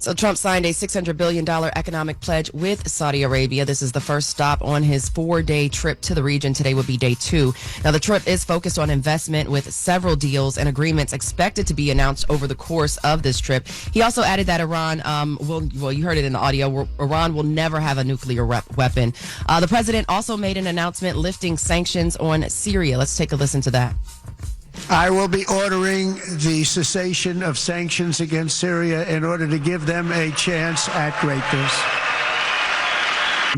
So Trump signed a $600 billion economic pledge with Saudi Arabia. This is the first stop on his 4-day trip to the region. Today would be day 2. Now, the trip is focused on investment with several deals and agreements expected to be announced over the course of this trip. He also added that Iran, you heard it in the audio, Iran will never have a nuclear weapon. The president also made an announcement lifting sanctions on Syria. Let's take a listen to that. I will be ordering the cessation of sanctions against Syria in order to give them a chance at greatness.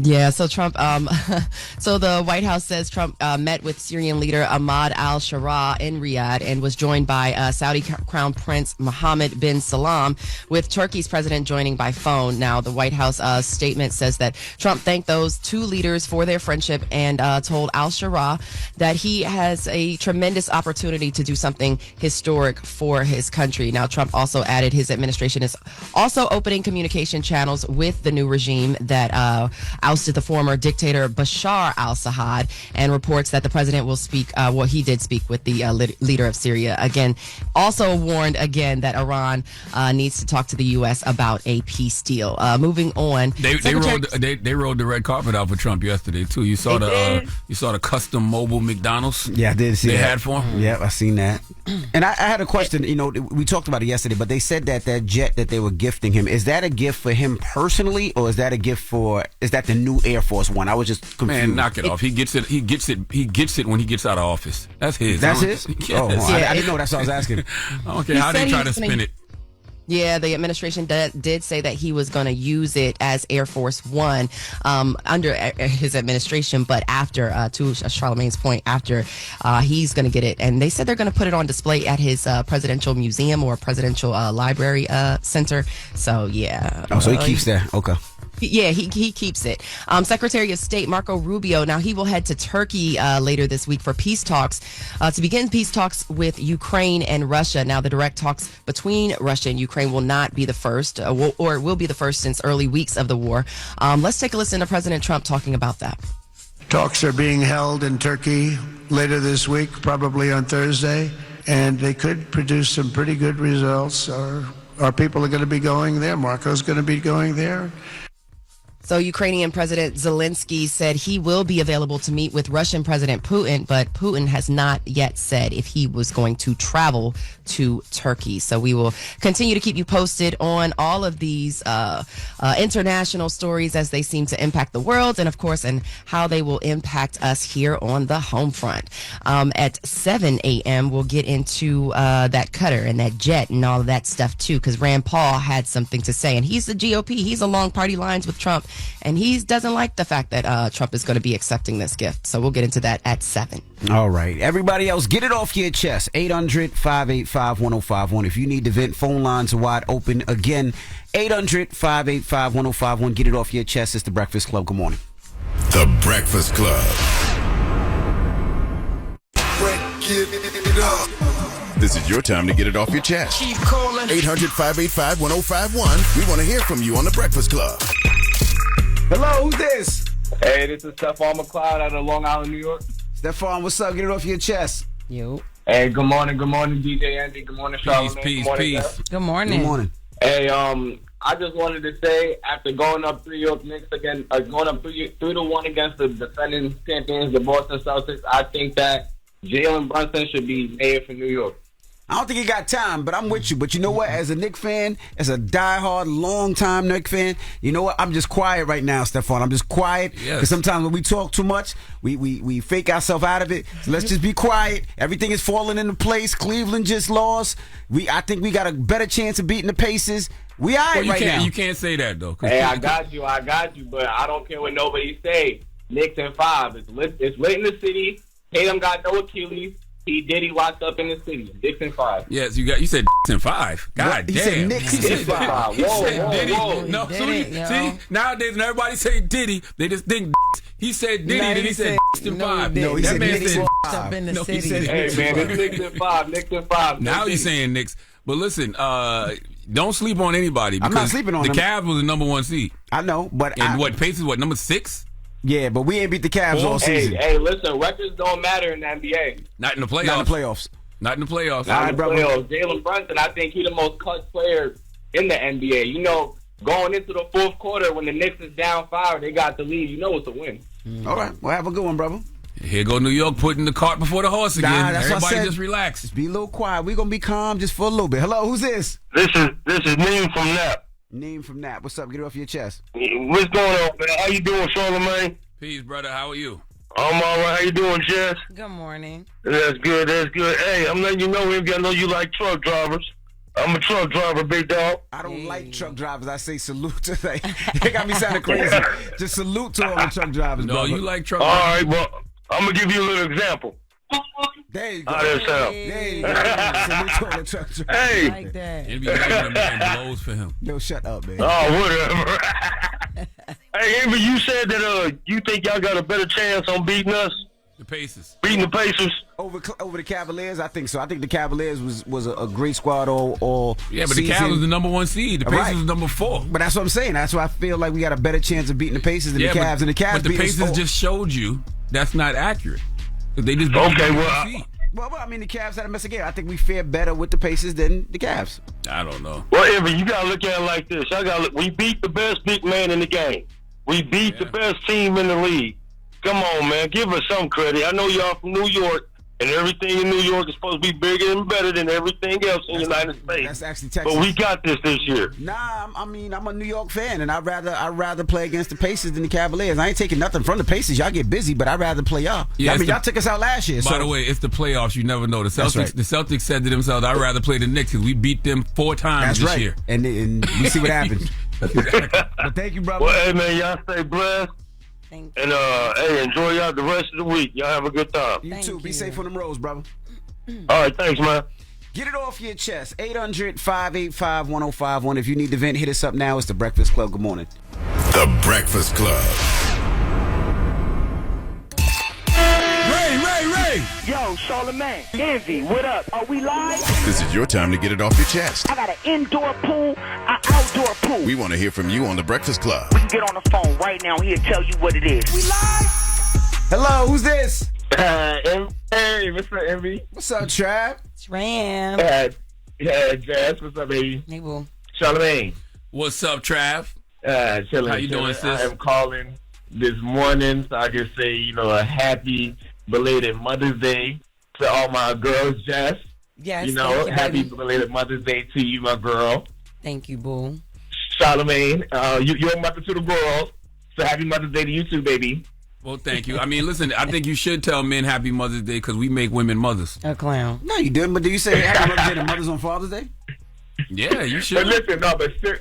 Yeah, so Trump, so the White House says Trump met with Syrian leader Ahmad al-Sharaa in Riyadh and was joined by Saudi Crown Prince Mohammed bin Salman, with Turkey's president joining by phone. Now, the White House statement says that Trump thanked those two leaders for their friendship and told al-Sharaa that he has a tremendous opportunity to do something historic for his country. Now, Trump also added his administration is also opening communication channels with the new regime that ousted the former dictator Bashar al-Assad, and reports that the president will speak, he did speak with the leader of Syria. Again, also warned again that Iran needs to talk to the U.S. about a peace deal. Moving on. They rolled the red carpet out for Trump yesterday, too. You saw the custom mobile McDonald's? Yeah, I did see they that. had for him? Yeah, I seen that. And I had a question. You know, we talked about it yesterday, but they said that jet that they were gifting him, is that a gift for him personally, or is that a gift is that the new Air Force One? I was just confused. Man, knock it off. He gets it when he gets out of office. That's his. That's his? Yes. Oh, I didn't know. That's what I was asking. I don't care how they try to spin it. Yeah, the administration did say that he was going to use it as Air Force One under his administration, but after, to Charlamagne's point, after he's going to get it. And they said they're going to put it on display at his presidential museum or presidential library center. So, yeah. Oh, so he keeps that. Okay. Yeah, he keeps it. Secretary of State Marco Rubio, now he will head to Turkey later this week for peace talks, to begin peace talks with Ukraine and Russia. Now, the direct talks between Russia and Ukraine will not be the first, or it will be the first since early weeks of the war. Let's take a listen to President Trump talking about that. Talks are being held in Turkey later this week, probably on Thursday, and they could produce some pretty good results. Our people are going to be going there. Marco's going to be going there. So Ukrainian President Zelensky said he will be available to meet with Russian President Putin, but Putin has not yet said if he was going to travel to Turkey. So we will continue to keep you posted on all of these international stories as they seem to impact the world, and of course, and how they will impact us here on the home front. At 7 a.m., we'll get into that Qatar and that jet and all of that stuff too, because Rand Paul had something to say, and he's the GOP. He's along party lines with Trump. And he doesn't like the fact that Trump is going to be accepting this gift. So we'll get into that at 7. All right. Everybody else, get it off your chest. 800-585-1051. If you need to vent, phone lines are wide open. Again, 800-585-1051. Get it off your chest. It's The Breakfast Club. Good morning. The Breakfast Club. Break it up. This is your time to get it off your chest. Keep calling. 800-585-1051. We want to hear from you on The Breakfast Club. Hello, who's this? Hey, this is Ciofalo McLeod out of Long Island, New York. Stephon, what's up? Get it off your chest. Yo. Hey, good morning, DJ Andy. Good morning, Charlamagne. Peace. Good morning. Good morning. Hey, I just wanted to say, after going up 3-0 Knicks again, going up 3-1 against the defending champions, the Boston Celtics, I think that Jalen Brunson should be mayor for New York. I don't think he got time, but I'm with you. But you know what? As a Knicks fan, as a diehard, long-time Knicks fan, you know what? I'm just quiet right now, Stephon. I'm just quiet because sometimes when we talk too much, we fake ourselves out of it. So let's just be quiet. Everything is falling into place. Cleveland just lost. I think we got a better chance of beating the Pacers. We all right right now. You can't say that, though. Hey, I got you, but I don't care what nobody say. Knicks in 5. It's lit in the city. Tatum got no Achilles. He locked up in the city. Knicks in 5. Yes, you said in 5. God He damn. said Knicks in 5. Whoa. No, Diddy, see, nowadays when everybody say Diddy, they just think he said Diddy, then he said in 5. No, he that said man Knicks said up in the no, he city. said Hey, man, it's Knicks in 5. Now he's saying Knicks. But listen, don't sleep on anybody. I'm not sleeping on the them. Cavs was the number 1 seed. I know, but And Pacers, number 6? Yeah, but we ain't beat the Cavs all season. Hey, listen, records don't matter in the NBA. Not in the playoffs. Not in the playoffs. Not in the playoffs. All right, brother. Jalen Brunson, I think he's the most clutch player in the NBA. You know, going into the fourth quarter when the Knicks is down 5, they got the lead. You know it's a win. All right. Well, have a good one, brother. Here go New York putting the cart before the horse again. That's what I Everybody said. just relax. Just be a little quiet. We're going to be calm just for a little bit. Hello, who's this? This is Neem from Nap. Name from Nap. What's up? Get it off your chest. What's going on, man? How you doing, Charlamagne? Peace, brother. How are you? I'm all right. How you doing, Jess? Good morning. That's good. Hey, I'm letting you know, I know you like truck drivers. I'm a truck driver, big dog. I don't like truck drivers. I say salute to them. They got me sounding crazy. Just salute to all the truck drivers, No, brother. you like truck All drivers. right, well, I'm going to give you a little example. There you go. How that sound? There you go. Salute to all the truck drivers. Hey. Like that. Envy making a man blows for him. No, shut up, man. Oh, whatever. Hey, Envy, you said that you think y'all got a better chance on beating us? The Pacers. Beating the Pacers? Over the Cavaliers, I think so. I think the Cavaliers was a great squad all Yeah, but season. the Cavs was the number 1 seed. The Pacers Right. was number 4. But that's what I'm saying. That's why I feel like we got a better chance of beating the Pacers than the Cavs. And the Cavs but the beat us Pacers all. just showed you that's not accurate. They just Okay, the well, seed. Well, I mean, the Cavs had a mess again. I think we fared better with the Pacers than the Cavs. I don't know. Well, Envy, you got to look at it like this. We beat the best big man in the game. We beat the best team in the league. Come on, man. Give us some credit. I know y'all from New York, and everything in New York is supposed to be bigger and better than everything else in the United States. That's actually Texas. But we got this year. Nah, I mean, I'm a New York fan, and I'd rather play against the Pacers than the Cavaliers. I ain't taking nothing from the Pacers. Y'all get busy, but I'd rather play y'all. Yeah, I mean, y'all took us out last year. By the way, it's the playoffs. You never know. The That's Celtics. right. The Celtics said to themselves, "I'd rather play the Knicks because we beat them 4 times that's this right. year." And we see what happened. But thank you, brother. Well, hey, man, y'all stay blessed. Thank you. And, hey, enjoy y'all the rest of the week. Y'all have a good time. You Thank too. Be you. safe on them roads, brother. All right, thanks, man. Get it off your chest. 800-585-1051. If you need to vent, hit us up now. It's The Breakfast Club. Good morning. The Breakfast Club. Ray. Yo, Charlamagne, Envy, what up? Are we live? This is your time to get it off your chest. I got an indoor pool, an outdoor pool. We want to hear from you on The Breakfast Club. We can get on the phone right now. He'll tell you what it is. We live? Hello, who's this? Hey, Mr. Envy. What's up, Trav? It's Ram. Yeah, Jess. What's up, baby? Hey, boo. Charlamagne. What's up, Trav? Chilling. How you doing, sis? I am calling this morning so I can say, a happy belated Mother's Day to all my girls, Jess. Yes. Thank you, happy baby. belated Mother's Day to you, my girl. Thank you, boo. Charlamagne, you're a mother to the world, so happy Mother's Day to you too, baby. Well, thank you. I mean, listen, I think you should tell men Happy Mother's Day because we make women mothers. A clown. No, you didn't. But do you say Happy Mother's Day to mothers on Father's Day? Yeah, you But should. listen,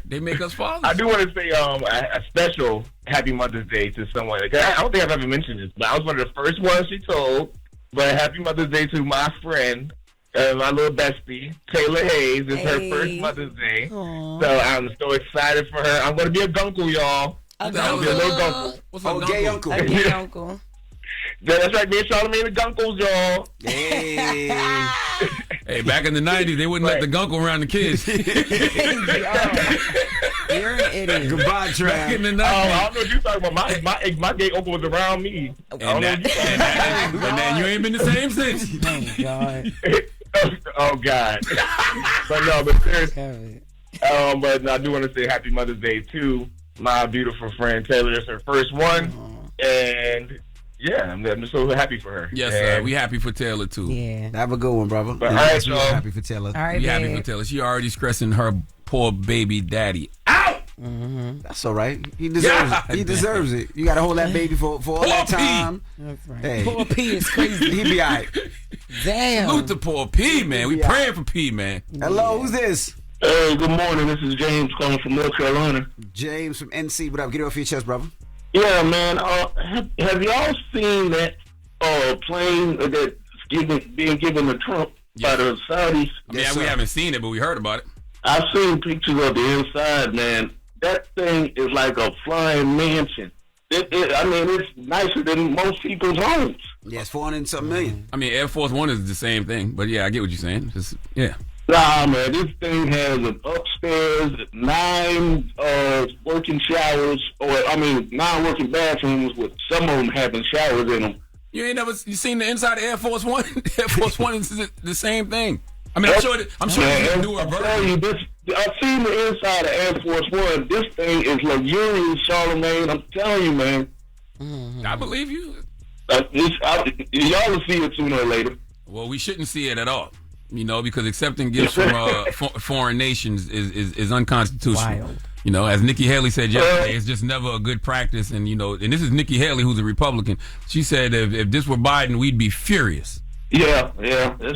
They make us fathers. I do want to say a special Happy Mother's Day to someone. I don't think I've ever mentioned this, but I was one of the first ones she told. But Happy Mother's Day to my friend, my little bestie, Taylor Hayes. It's her first Mother's Day. Aww. So I'm so excited for her. I'm going to be a gunkle, y'all. A the hell I'll be a little gunkle. gunkle. What's up, Gay uncle? uncle. A gay uncle. Yeah, that's right, me and Charlamagne the gunkles, y'all. Hey. Hey, back in the 90s, they wouldn't let the gunkle around the kids. You're an idiot. Goodbye, Back in Trav. the 90s. I don't know what you're talking about. My gay uncle was around me. I don't know what you're talking about. And then you ain't been the same since. Oh, God. Oh God! But no, but seriously, God. but I do want to say Happy Mother's Day to my beautiful friend Taylor. It's her first one, and yeah, I'm just so happy for her. Yes, and, we happy for Taylor, too. Yeah. Have a good one, brother. But And all right, yes, we're y'all. happy for Taylor. All right, We happy babe. for Taylor. She already stressing her poor baby daddy. That's all right. He deserves it. He deserves it. You got to hold that baby for all that Poor P. time. That's right. Hey. Poor P is crazy. He be all right. Damn. Salute to poor P, man. We Yeah. praying for P, man. Hello, who's this? Hey, good morning. This is James calling from North Carolina. James from NC. What up? Get it off your chest, brother. Yeah, man. Have y'all seen that plane that's being given to Trump by the Saudis? Yes, We sir. haven't seen it, but we heard about it. I've seen pictures of the inside, man. That thing is like a flying mansion. I mean, it's nicer than most people's homes. Yes, 400 and something million. I mean, Air Force One is the same thing, but yeah, I get what you're saying. Just, yeah. Nah, man, this thing has an upstairs, 9 working showers, 9 working bathrooms with some of them having showers in them. You ain't never you seen the inside of Air Force One? Air Force One is the same thing. I mean, I'm sure Man, there's a newer I'm version. telling you, this I've seen the inside of Air Force One. This thing is luxurious, Charlamagne. I'm telling you, man. I believe you. Y'all will see it sooner or later. Well, we shouldn't see it at all, because accepting gifts from foreign nations is unconstitutional. Wild. As Nikki Haley said yesterday, it's just never a good practice. And, and this is Nikki Haley, who's a Republican. She said if this were Biden, we'd be furious. Yeah.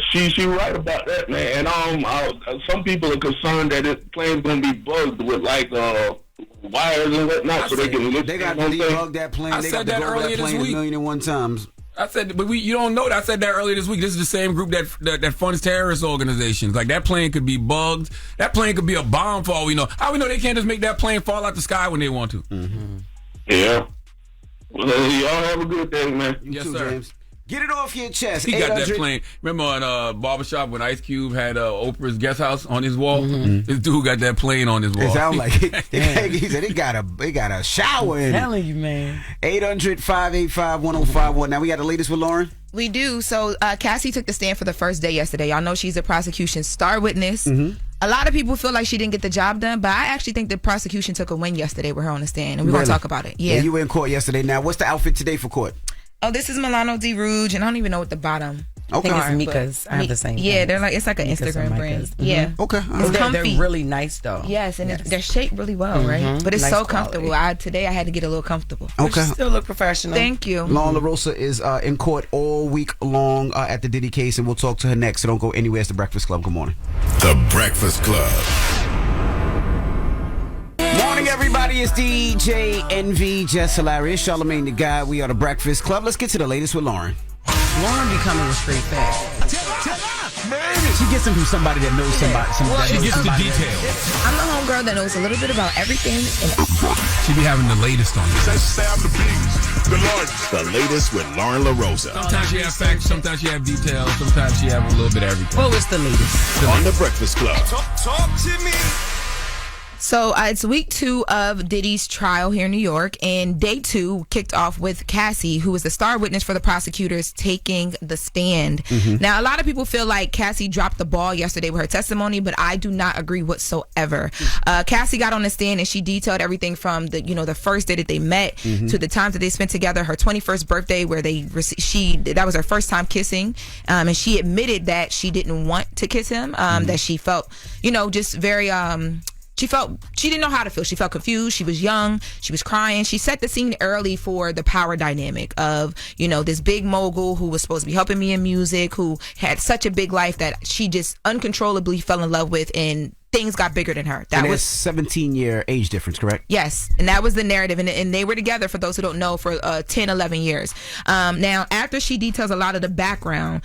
She right about that, man. And some people are concerned that this plane's going to be bugged with, wires and whatnot, so they can lift. They got to debug that plane. They got to go over that plane 1,000,001 times. I said, but you don't know that. I said that earlier this week. This is the same group that funds terrorist organizations. Like, that plane could be bugged. That plane could be a bomb for all we know. How we know they can't just make that plane fall out the sky when they want to? Mm-hmm. Yeah. Well, y'all have a good day, man. Yes, too, sir. James. Get it off your chest. He got that plane. Remember on Barbershop when Ice Cube had Oprah's guest house on his wall? Mm-hmm. This dude got that plane on his wall. It sounds like he said they got a shower in it. I'm telling you, man. 800-585-1051. Now we got the latest with Loren. We do. So Cassie took the stand for the first day yesterday. Y'all know she's a prosecution's star witness. Mm-hmm. A lot of people feel like she didn't get the job done, but I actually think the prosecution took a win yesterday with her on the stand, and we're going to talk about it. Yeah, you were in court yesterday. Now, what's the outfit today for court? Oh, this is Milano Di Rouge, and I don't even know what the bottom. I think it's Mika's. I have the same. Yeah, thing. it's like an Mika's Instagram and brand. Micah's. Yeah. Okay. It's comfy. They're really nice, though. Yes, and they're shaped really well, right? But it's Nice so quality. comfortable. Today I had to get a little comfortable. Okay. You still look professional. Thank you. Lauren LoRosa is in court all week long at the Diddy case, and we'll talk to her next. So don't go anywhere. It's The Breakfast Club. Good morning. The Breakfast Club. Morning, everybody. It's DJ NV, Jess Hilarious, Charlamagne the Guy. We are The Breakfast Club. Let's get to the latest with Loren. Lauren becoming a straight fact. She gets them from somebody that knows somebody. She gets the details. I'm the homegirl that knows a little bit about everything. She be having the latest on this. The latest with Lauren LoRosa. Sometimes she have facts, sometimes she have details, sometimes she have a little bit of everything. What was the latest? On The Breakfast Club. Talk to me. So it's week 2 of Diddy's trial here in New York, and day 2 kicked off with Cassie, who was the star witness for the prosecutors taking the stand. Now, a lot of people feel like Cassie dropped the ball yesterday with her testimony, but I do not agree whatsoever. Cassie got on the stand and she detailed everything from the first day that they met to the times that they spent together, her 21st birthday where that was her first time kissing, and she admitted that she didn't want to kiss him, that she felt just very she didn't know how to feel. She felt confused. She was young. She was crying. She set the scene early for the power dynamic of, this big mogul who was supposed to be helping me in music, who had such a big life that she just uncontrollably fell in love with, and things got bigger than her. That was 17-year age difference, correct? Yes, and that was the narrative, and they were together, for those who don't know, for 10, 11 years. Now, after she details a lot of the background,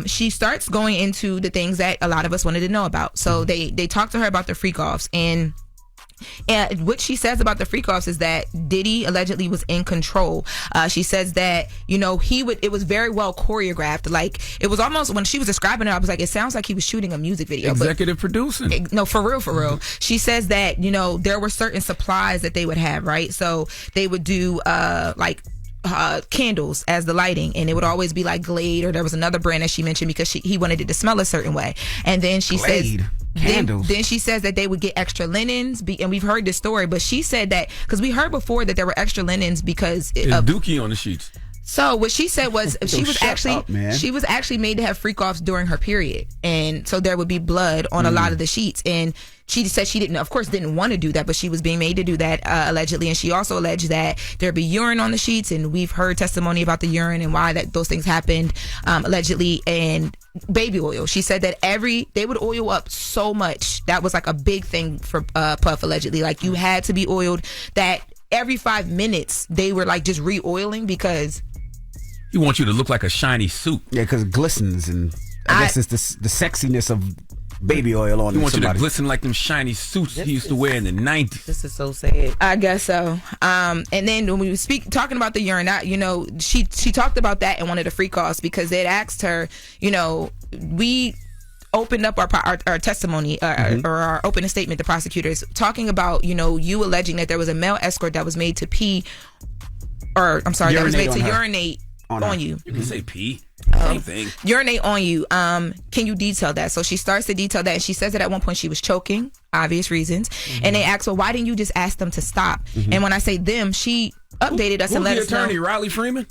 she starts going into the things that a lot of us wanted to know about. So they talked to her about the freak-offs, and what she says about the freak-offs is that Diddy allegedly was in control. She says that, it was very well choreographed. Like, it was almost, when she was describing it, I was like, it sounds like he was shooting a music video. Executive producing. No, for real. She says that, there were certain supplies that they would have, right? So they would do, candles as the lighting, and it would always be like Glade, or there was another brand that she mentioned because he wanted it to smell a certain way. And then she Glade. says Candles. Then she says that they would get extra linens, and we've heard this story, but she said that because we heard before that there were extra linens because There's Dookie on the sheets. So what she said was she was actually made to have freak-offs during her period, and so there would be blood on a lot of the sheets, and she said she didn't want to do that, but she was being made to do that allegedly, and she also alleged that there'd be urine on the sheets, and we've heard testimony about the urine and why those things happened allegedly, and baby oil. She said that they would oil up so much. That was like a big thing for Puff allegedly. Like, you had to be oiled, that every 5 minutes they were like just re-oiling because he wants you to look like a shiny suit. Yeah, because it glistens, and I guess it's the sexiness of baby oil on He wants you to somebody. glisten like them shiny suits he used to wear in the 90s. This is so sad. I guess so. And then when we talking about the urine, she talked about that in one of the freak-offs because they'd asked her, we opened up our testimony or our opening statement to prosecutors talking about, you alleging that there was a male escort that was made to pee, or I'm sorry, that was made to urinate on you. You can say pee. Same thing. urinate on you. Can you detail that? So she starts to detail that, and she says that at one point she was choking, obvious reasons. And they ask, well, why didn't you just ask them to stop? And when I say them, she updated us and let us know. Who's the attorney, Riley Freeman?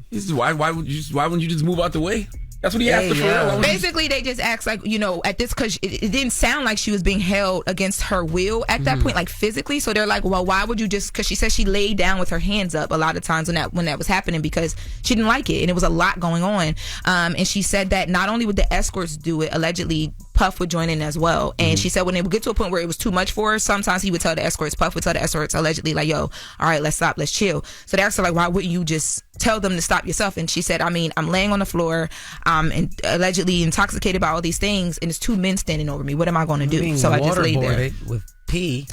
He says, why wouldn't you just move out the way? That's what he asked her for. Basically, they just asked, like, at this, because it didn't sound like she was being held against her will at that point, like physically. So they're like, well, why would you just, because she said she laid down with her hands up a lot of times when that was happening because she didn't like it and it was a lot going on. And she said that not only would the escorts do it, allegedly Puff would join in as well. And she said when they would get to a point where it was too much for her, sometimes he would tell the escorts, Puff would tell the escorts allegedly, like, yo, all right, let's stop, let's chill. So they asked her, like, why wouldn't you just tell them to stop yourself? And she said, I mean, I'm laying on the floor, and allegedly intoxicated by all these things, and it's two men standing over me. What am I going to do? So I just laid there with pee.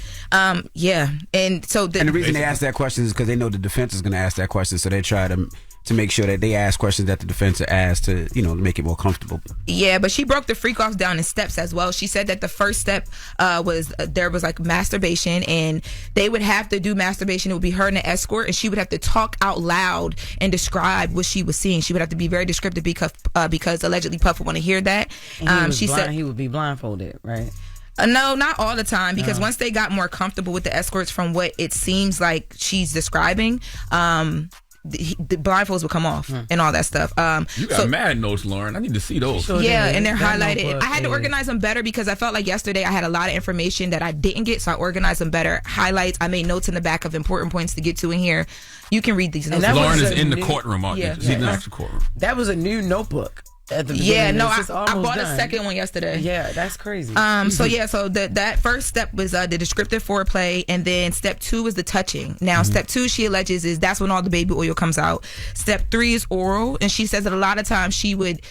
Yeah, and so and the reason they ask that question is because they know the defense is going to ask that question, so they try to make sure that they ask questions that the defense are asked to, make it more comfortable. Yeah, but she broke the freak off down in steps as well. She said that the first step was there was like masturbation, and they would have to do masturbation. It would be her and the escort, and she would have to talk out loud and describe what she was seeing. She would have to be very descriptive because allegedly Puff would want to hear that. She said he would be blindfolded, right? No, not all the time, because once they got more comfortable with the escorts, from what it seems like she's describing, the blindfolds would come off and all that stuff. You got mad notes, Loren. I need to see those. And they're highlighted. I had to organize them better because I felt like yesterday I had a lot of information that I didn't get, so I organized them better. Highlights. I made notes in the back of important points to get to in here. You can read these notes. Loren is in the courtroom, aren't you? She's in the courtroom. That was a new notebook. I bought a second one yesterday. Yeah, that's crazy. So that first step was the descriptive foreplay, and then step 2 is the touching. Now, step 2, she alleges, is that's when all the baby oil comes out. Step 3 is oral, and she says that a lot of times she would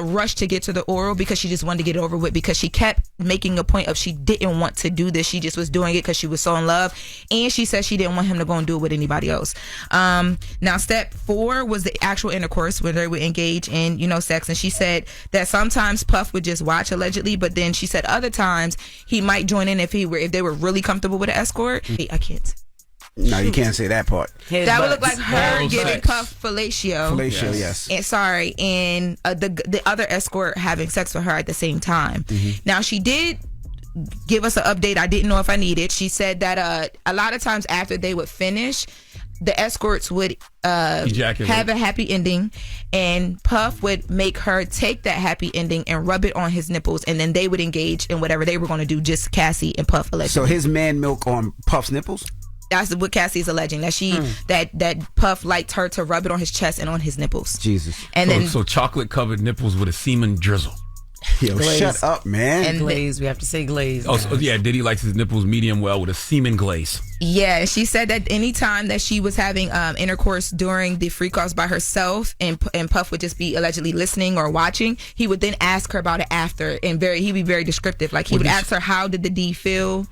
rush to get to the oral because she just wanted to get it over with, because she kept making a point of she didn't want to do this. She just was doing it because she was so in love, and she said she didn't want him to go and do it with anybody else. Now, step 4 was the actual intercourse where they would engage in, sex, and she said that sometimes Puff would just watch allegedly, but then she said other times he might join in if they were really comfortable with an escort. I can't. No, you can't say that part. That would look like her giving Puff fellatio. Fellatio, yes. And the other escort having sex with her at the same time. Now, she did give us an update I didn't know if I needed. She said that a lot of times after they would finish, the escorts would have a happy ending, and Puff would make her take that happy ending and rub it on his nipples, and then they would engage in whatever they were going to do, just Cassie and Puff allegedly. So his man milk on Puff's nipples? That's what Cassie's alleging, that she that Puff liked her to rub it on his chest and on his nipples. Jesus. And so chocolate covered nipples with a semen drizzle. Yo, glaze. Shut up, man. And glaze. We have to say glaze. Oh, so, yeah. Diddy likes his nipples medium well with a semen glaze. Yeah, she said that anytime that she was having intercourse during the freak-offs by herself, and Puff would just be allegedly listening or watching, he would then ask her about it after, and he'd be very descriptive. Like, he would ask her, how did the D feel?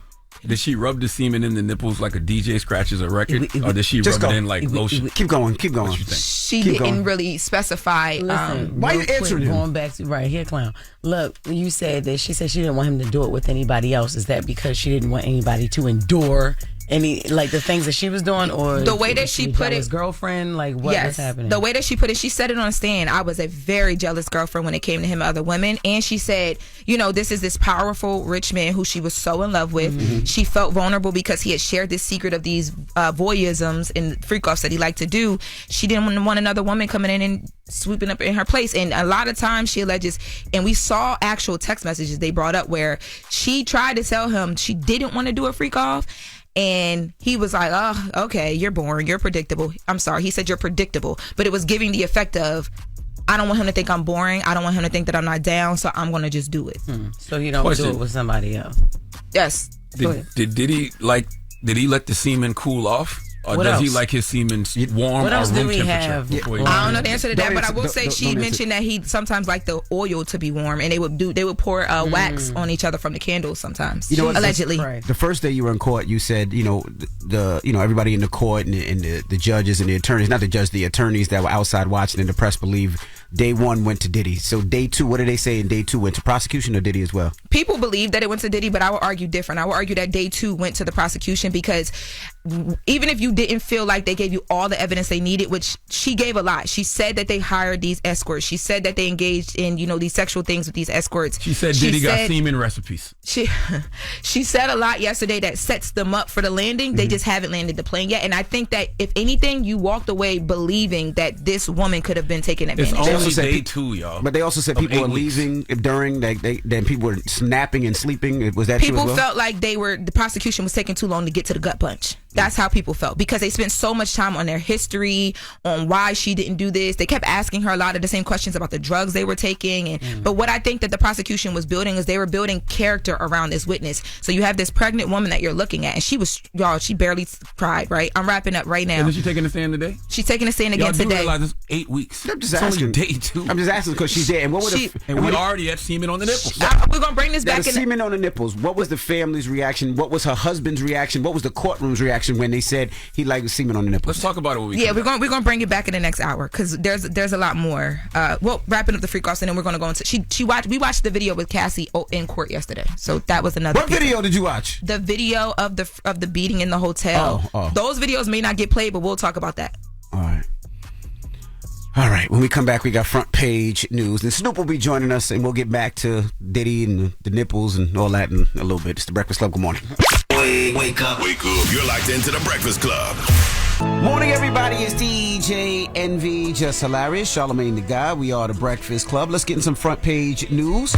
Did she rub the semen in the nipples like a DJ scratches a record? Or did she rub it in like lotion? Keep going. She didn't really specify. Why are you answering him? Going back to, right here, clown. Look, you said that she said she didn't want him to do it with anybody else. Is that because she didn't want anybody to endure any, like, the things that she was doing, or the way that she put it, his girlfriend, like, what was happening? The way that she put it, she said it on a stand. I was a very jealous girlfriend when it came to him and other women, and she said, this is this powerful rich man who she was so in love with. She felt vulnerable because he had shared this secret of these voyeurisms and freak-offs that he liked to do. She didn't want another woman coming in and swooping up in her place, and a lot of times she alleges, and we saw actual text messages they brought up where she tried to tell him she didn't want to do a freak-off. And he was like, oh, okay, you're boring, you're predictable. I'm sorry, he said you're predictable. But it was giving the effect of, I don't want him to think I'm boring. I don't want him to think that I'm not down, so I'm going to just do it. So you don't do it with somebody else? Yes. Did he let the semen cool off? Or what does else? he like his semen warm or room temperature? I don't know the answer to that, but I will say she mentioned that he sometimes liked the oil to be warm, and they would pour wax on each other from the candles sometimes. Allegedly. The first day you were in court, you said everybody in the court and the judges and the attorneys, not the judge, the attorneys that were outside watching, and the press believe day 1 went to Diddy. So day 2, what did they say in day 2 went to prosecution or Diddy as well? People believe that it went to Diddy, but I would argue different. I would argue that day 2 went to the prosecution, because even if you didn't feel like they gave you all the evidence they needed, which she gave a lot. She said that they hired these escorts. She said that they engaged in, these sexual things with these escorts. She said Diddy got semen recipes. She said a lot yesterday that sets them up for the landing. They just haven't landed the plane yet. And I think that if anything, you walked away believing that this woman could have been taken advantage of. It's only day 2, y'all. But they also said people were leaving during, then people were snapping and sleeping. Was that true as well? People felt like the prosecution was taking too long to get to the gut punch. That's how people felt, because they spent so much time on their history, on why she didn't do this. They kept asking her a lot of the same questions about the drugs they were taking. But what I think that the prosecution was building is they were building character around this witness. So you have this pregnant woman that you're looking at, and she barely cried, right? I'm wrapping up right now. And is she taking a stand today? She's taking a stand again today. Realize it's 8 weeks. I'm just it's asking. only day 2. I'm just asking because she's there. And we already had semen on the nipples. We're going to bring this back in. Semen on the nipples. What was the family's reaction? What was her husband's reaction? What was the courtroom's reaction when they said he liked semen on the nipples? Let's talk about it when we we're going to bring it back in the next hour, because there's a lot more. Well, wrapping up the freak offs, and then we're going to go into we watched the video with Cassie in court yesterday. So that was another. What video did you watch? The video of the beating in the hotel. Those videos may not get played, but we'll talk about that. All right. When we come back, we got front page news, and Snoop will be joining us, and we'll get back to Diddy and the nipples and all that in a little bit. It's the Breakfast Club. Good morning. Wake up. You're locked into the Breakfast Club. Morning, everybody. It's DJ NV, Jess Hilarious, Charlamagne the Guy. We are the Breakfast Club. Let's get in some front page news.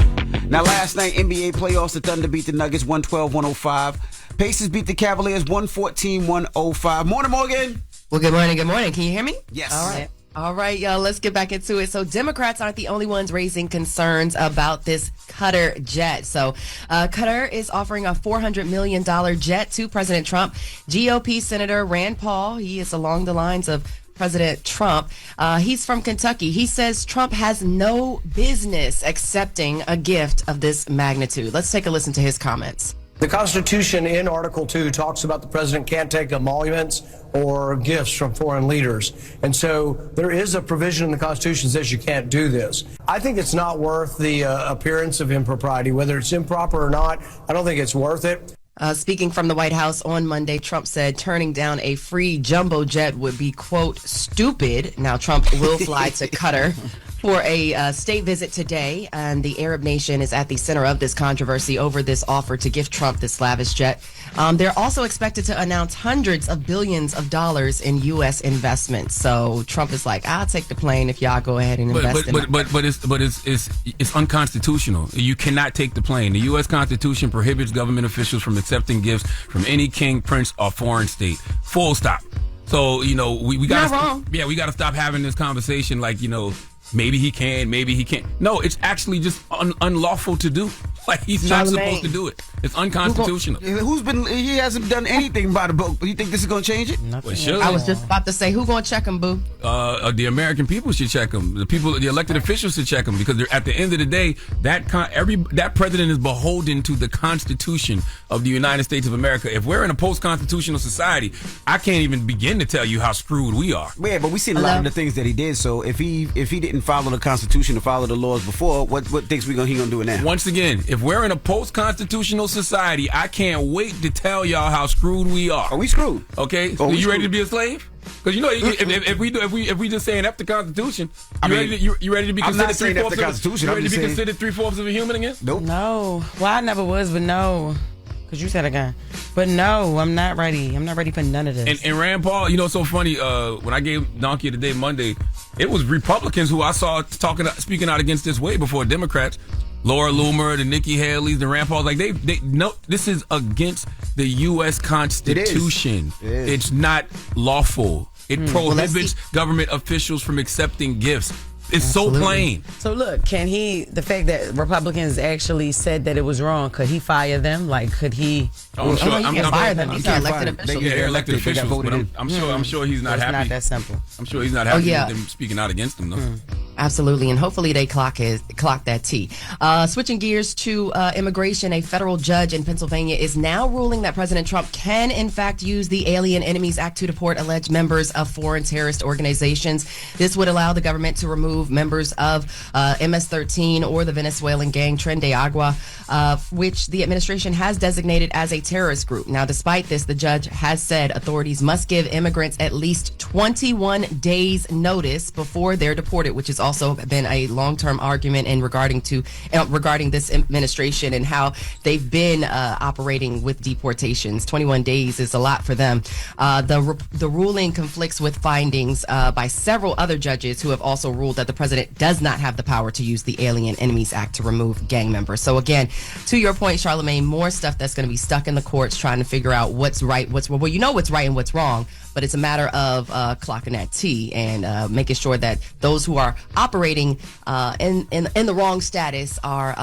Now, last night, NBA playoffs, the Thunder beat the Nuggets 112-105. Pacers beat the Cavaliers 114-105. Morning, Morgan. Well, good morning. Good morning. Can you hear me? Yes. All right, y'all, let's get back into it. So Democrats aren't the only ones raising concerns about this Qatar jet. So Qatar is offering a $400 million jet to President Trump. GOP Senator Rand Paul, he is along the lines of President Trump. He's from Kentucky. He says Trump has no business accepting a gift of this magnitude. Let's take a listen to his comments. The Constitution in Article 2 talks about the president can't take emoluments or gifts from foreign leaders. And so there is a provision in the Constitution that says you can't do this. I think it's not worth the appearance of impropriety. Whether it's improper or not, I don't think it's worth it. Speaking from the White House on Monday, Trump said turning down a free jumbo jet would be, quote, stupid. Now, Trump will fly to Qatar for a state visit today, and the Arab nation is at the center of this controversy over this offer to give Trump this lavish jet. They're also expected to announce hundreds of billions of dollars in U.S. investments. So Trump is like, I'll take the plane if y'all go ahead and invest in it. But it's unconstitutional. You cannot take the plane. The U.S. Constitution prohibits government officials from accepting gifts from any king, prince, or foreign state. Full stop. So, we got not wrong. Yeah, we got to stop having this conversation like, maybe he can, maybe he can't. No, it's actually just unlawful to do. Like, he's not supposed to do it. It's unconstitutional. He hasn't done anything by the book. You think this is going to change it? Well, sure. I was just about to say, who going to check him, boo? The American people should check him. The elected officials should check him, because they're, at the end of the day, that president is beholden to the Constitution of the United States of America. If we're in a post-constitutional society, I can't even begin to tell you how screwed we are. Yeah, but we've seen a lot of the things that he did. So if he didn't follow the Constitution or follow the laws before, what thinks he gonna do it now? Once again, if we're in a post-constitutional society, I can't wait to tell y'all how screwed we are. Are we screwed? Okay, so you ready to be a slave? Because if we just saying F the Constitution, you ready to be considered three-fourths of a human again? Nope. No. Well, I never was, but no. Because you said again. But no, I'm not ready. I'm not ready for none of this. And Rand Paul, it's so funny. When I gave Donkey of the Day Monday, it was Republicans who I saw speaking out against this way before Democrats. Laura Loomer, the Nikki Haley's, the Rand Pauls, like they no, this is against the U.S. Constitution. It is. It's not lawful. It prohibits government officials from accepting gifts. It's so plain. So look, the fact that Republicans actually said that it was wrong, could he fire them? Like, could he? I'm sure. He can fire them. These are elected officials. They're elected officials, but I'm sure he's not happy. It's not that simple. I'm sure he's not happy with them speaking out against them, though. Absolutely, and hopefully they clock that T. Switching gears to immigration, a federal judge in Pennsylvania is now ruling that President Trump can, in fact, use the Alien Enemies Act to deport alleged members of foreign terrorist organizations. This would allow the government to remove members of MS-13 or the Venezuelan gang Tren de Agua, which the administration has designated as a terrorist group. Now, despite this, the judge has said authorities must give immigrants at least 21 days notice before they're deported, which has also been a long-term argument in regarding this administration and how they've been operating with deportations. 21 days is a lot for them. The ruling conflicts with findings by several other judges who have also ruled that the president does not have the power to use the Alien Enemies Act to remove gang members. So again, to your point, Charlamagne, more stuff that's going to be stuck in the courts trying to figure out what's right, what's wrong. Well, you know what's right and what's wrong, but it's a matter of clocking that T and making sure that those who are operating in the wrong status are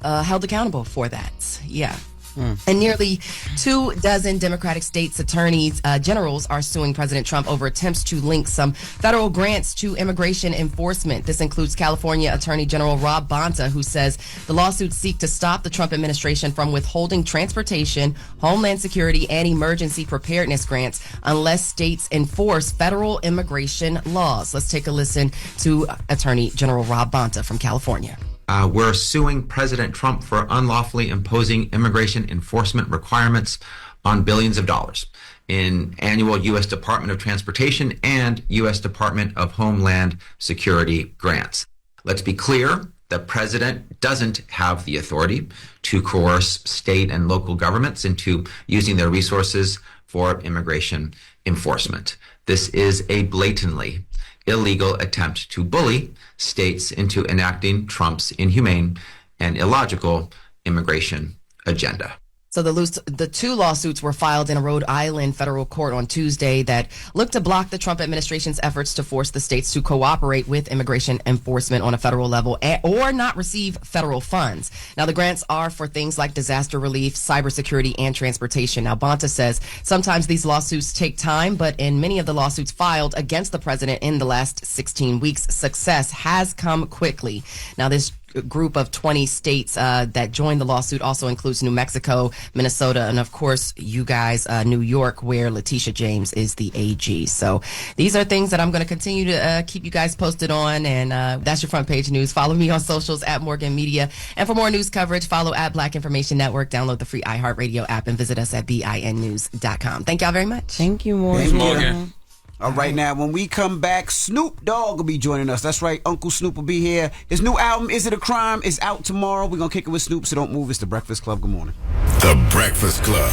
held accountable for that. Yeah. And nearly 24 Democratic states' attorneys generals are suing President Trump over attempts to link some federal grants to immigration enforcement. This includes California Attorney General Rob Bonta, who says the lawsuits seek to stop the Trump administration from withholding transportation, homeland security, and emergency preparedness grants unless states enforce federal immigration laws. Let's take a listen to Attorney General Rob Bonta from California. We're suing President Trump for unlawfully imposing immigration enforcement requirements on billions of dollars in annual U.S. Department of Transportation and U.S. Department of Homeland Security grants. Let's be clear, the president doesn't have the authority to coerce state and local governments into using their resources for immigration enforcement. This is a blatantly illegal attempt to bully states into enacting Trump's inhumane and illogical immigration agenda. So the two lawsuits were filed in a Rhode Island federal court on Tuesday that look to block the Trump administration's efforts to force the states to cooperate with immigration enforcement on a federal level or not receive federal funds. Now, the grants are for things like disaster relief, cybersecurity, and transportation. Now, Bonta says sometimes these lawsuits take time, but in many of the lawsuits filed against the president in the last 16 weeks, success has come quickly. Now, this group of 20 states that joined the lawsuit also includes New Mexico, Minnesota, and of course, you guys, New York, where Letitia James is the AG. So these are things that I'm going to continue to keep you guys posted on, and that's your front page news. Follow me on socials at Morgan Media, and for more news coverage, follow at Black Information Network. Download the free iHeartRadio app and visit us at BINnews.com. Thank y'all very much. Thank you, Morgan. Thank you, Morgan. All right, now, when we come back, Snoop Dogg will be joining us. That's right, Uncle Snoop will be here. His new album, Is It a Crime, is out tomorrow. We're going to kick it with Snoop, so don't move. It's The Breakfast Club. Good morning. The Breakfast Club.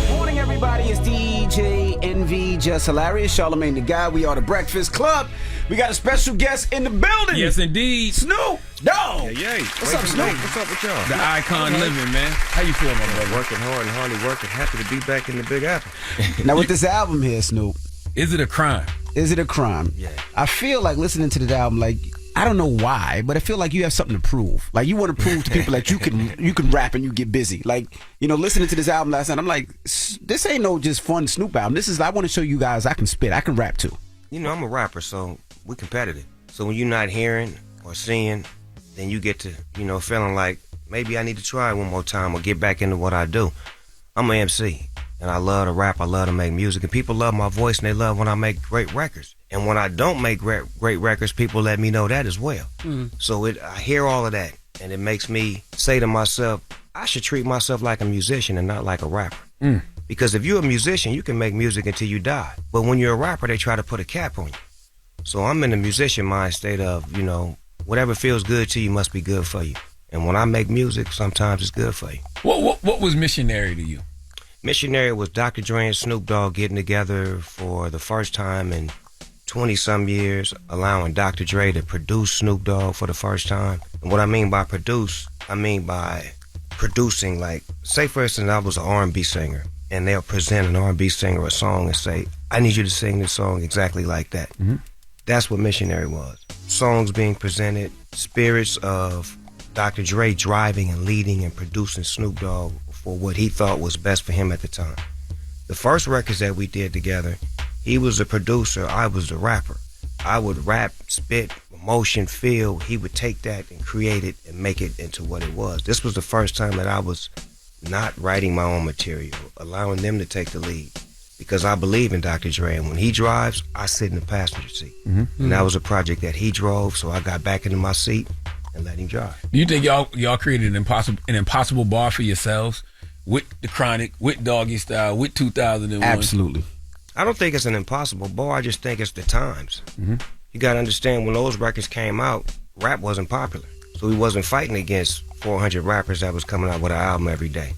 Morning, everybody. It's DJ NV, Jess Hilarious, Charlamagne the Guy. We are The Breakfast Club. We got a special guest in the building. Yes, indeed. Snoop Dogg. Yay. What's up, Snoop? What's up with y'all? The icon living, man. How you feel, my brother? Working hard and hardly working. Happy to be back in the Big Apple. Now, with this album here, Snoop. Is it a crime? Is it a crime? Yeah. I feel like listening to the album, like, I don't know why, but I feel like you have something to prove. Like, you want to prove to people that you can rap and you get busy. Like, you know, listening to this album last night, I'm like, this ain't no just fun Snoop album. This is, I want to show you guys I can spit. I can rap too. You know, I'm a rapper, so we're competitive. So when you're not hearing or seeing, then you get to, you know, feeling like maybe I need to try one more time or get back into what I do. I'm an MC, and I love to rap. I love to make music, and people love my voice, and they love when I make great records. And when I don't make great records, people let me know that as well. So I hear all of that, and it makes me say to myself, I should treat myself like a musician and not like a rapper. Because if you're a musician, you can make music until you die. But when you're a rapper, they try to put a cap on you. So I'm in the musician mind state of, you know, whatever feels good to you must be good for you. And when I make music, sometimes it's good for you. What was Missionary to you? Missionary was Dr. Dre and Snoop Dogg getting together for the first time in 20-some years, allowing Dr. Dre to produce Snoop Dogg for the first time. And what I mean by produce, I mean by producing, like, say for instance, I was an R&B singer, and they'll present an R&B singer a song and say, I need you to sing this song exactly like that. That's what Missionary was. Songs being presented, spirits of Dr. Dre driving and leading and producing Snoop Dogg for what he thought was best for him at the time. The first records that we did together, he was the producer, I was the rapper. I would rap, spit, emotion, feel. He would take that and create it and make it into what it was. This was the first time that I was not writing my own material, allowing them to take the lead. Because I believe in Dr. Dre, and when he drives, I sit in the passenger seat. And that was a project that he drove, so I got back into my seat and let him drive. Do you think y'all created an impossible bar for yourselves with the Chronic, with Doggy Style, with 2001? Absolutely. I don't think it's an impossible bar. I just think it's the times. You got to understand, when those records came out, rap wasn't popular. So we wasn't fighting against 400 rappers that was coming out with an album every day.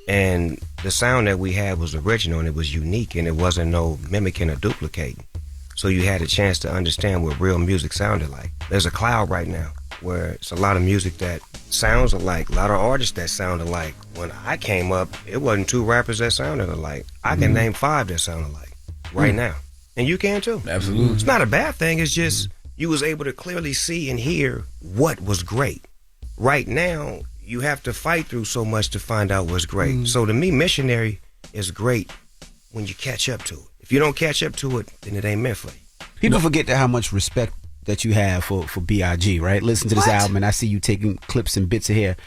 And the sound that we had was original, and it was unique, and it wasn't no mimicking or duplicating. So you had a chance to understand what real music sounded like. There's a cloud right now where it's a lot of music that sounds alike, a lot of artists that sound alike. When I came up, it wasn't 2 rappers that sounded alike. I can name 5 that sound alike right now. And you can too. Absolutely. It's not a bad thing. It's just you was able to clearly see and hear what was great. Right now, you have to fight through so much to find out what's great. So to me, Missionary is great when you catch up to it. If you don't catch up to it, then it ain't meant for you. People forget how much respect that you have for B.I.G., right? Listen to this album, and I see you taking clips and bits of here,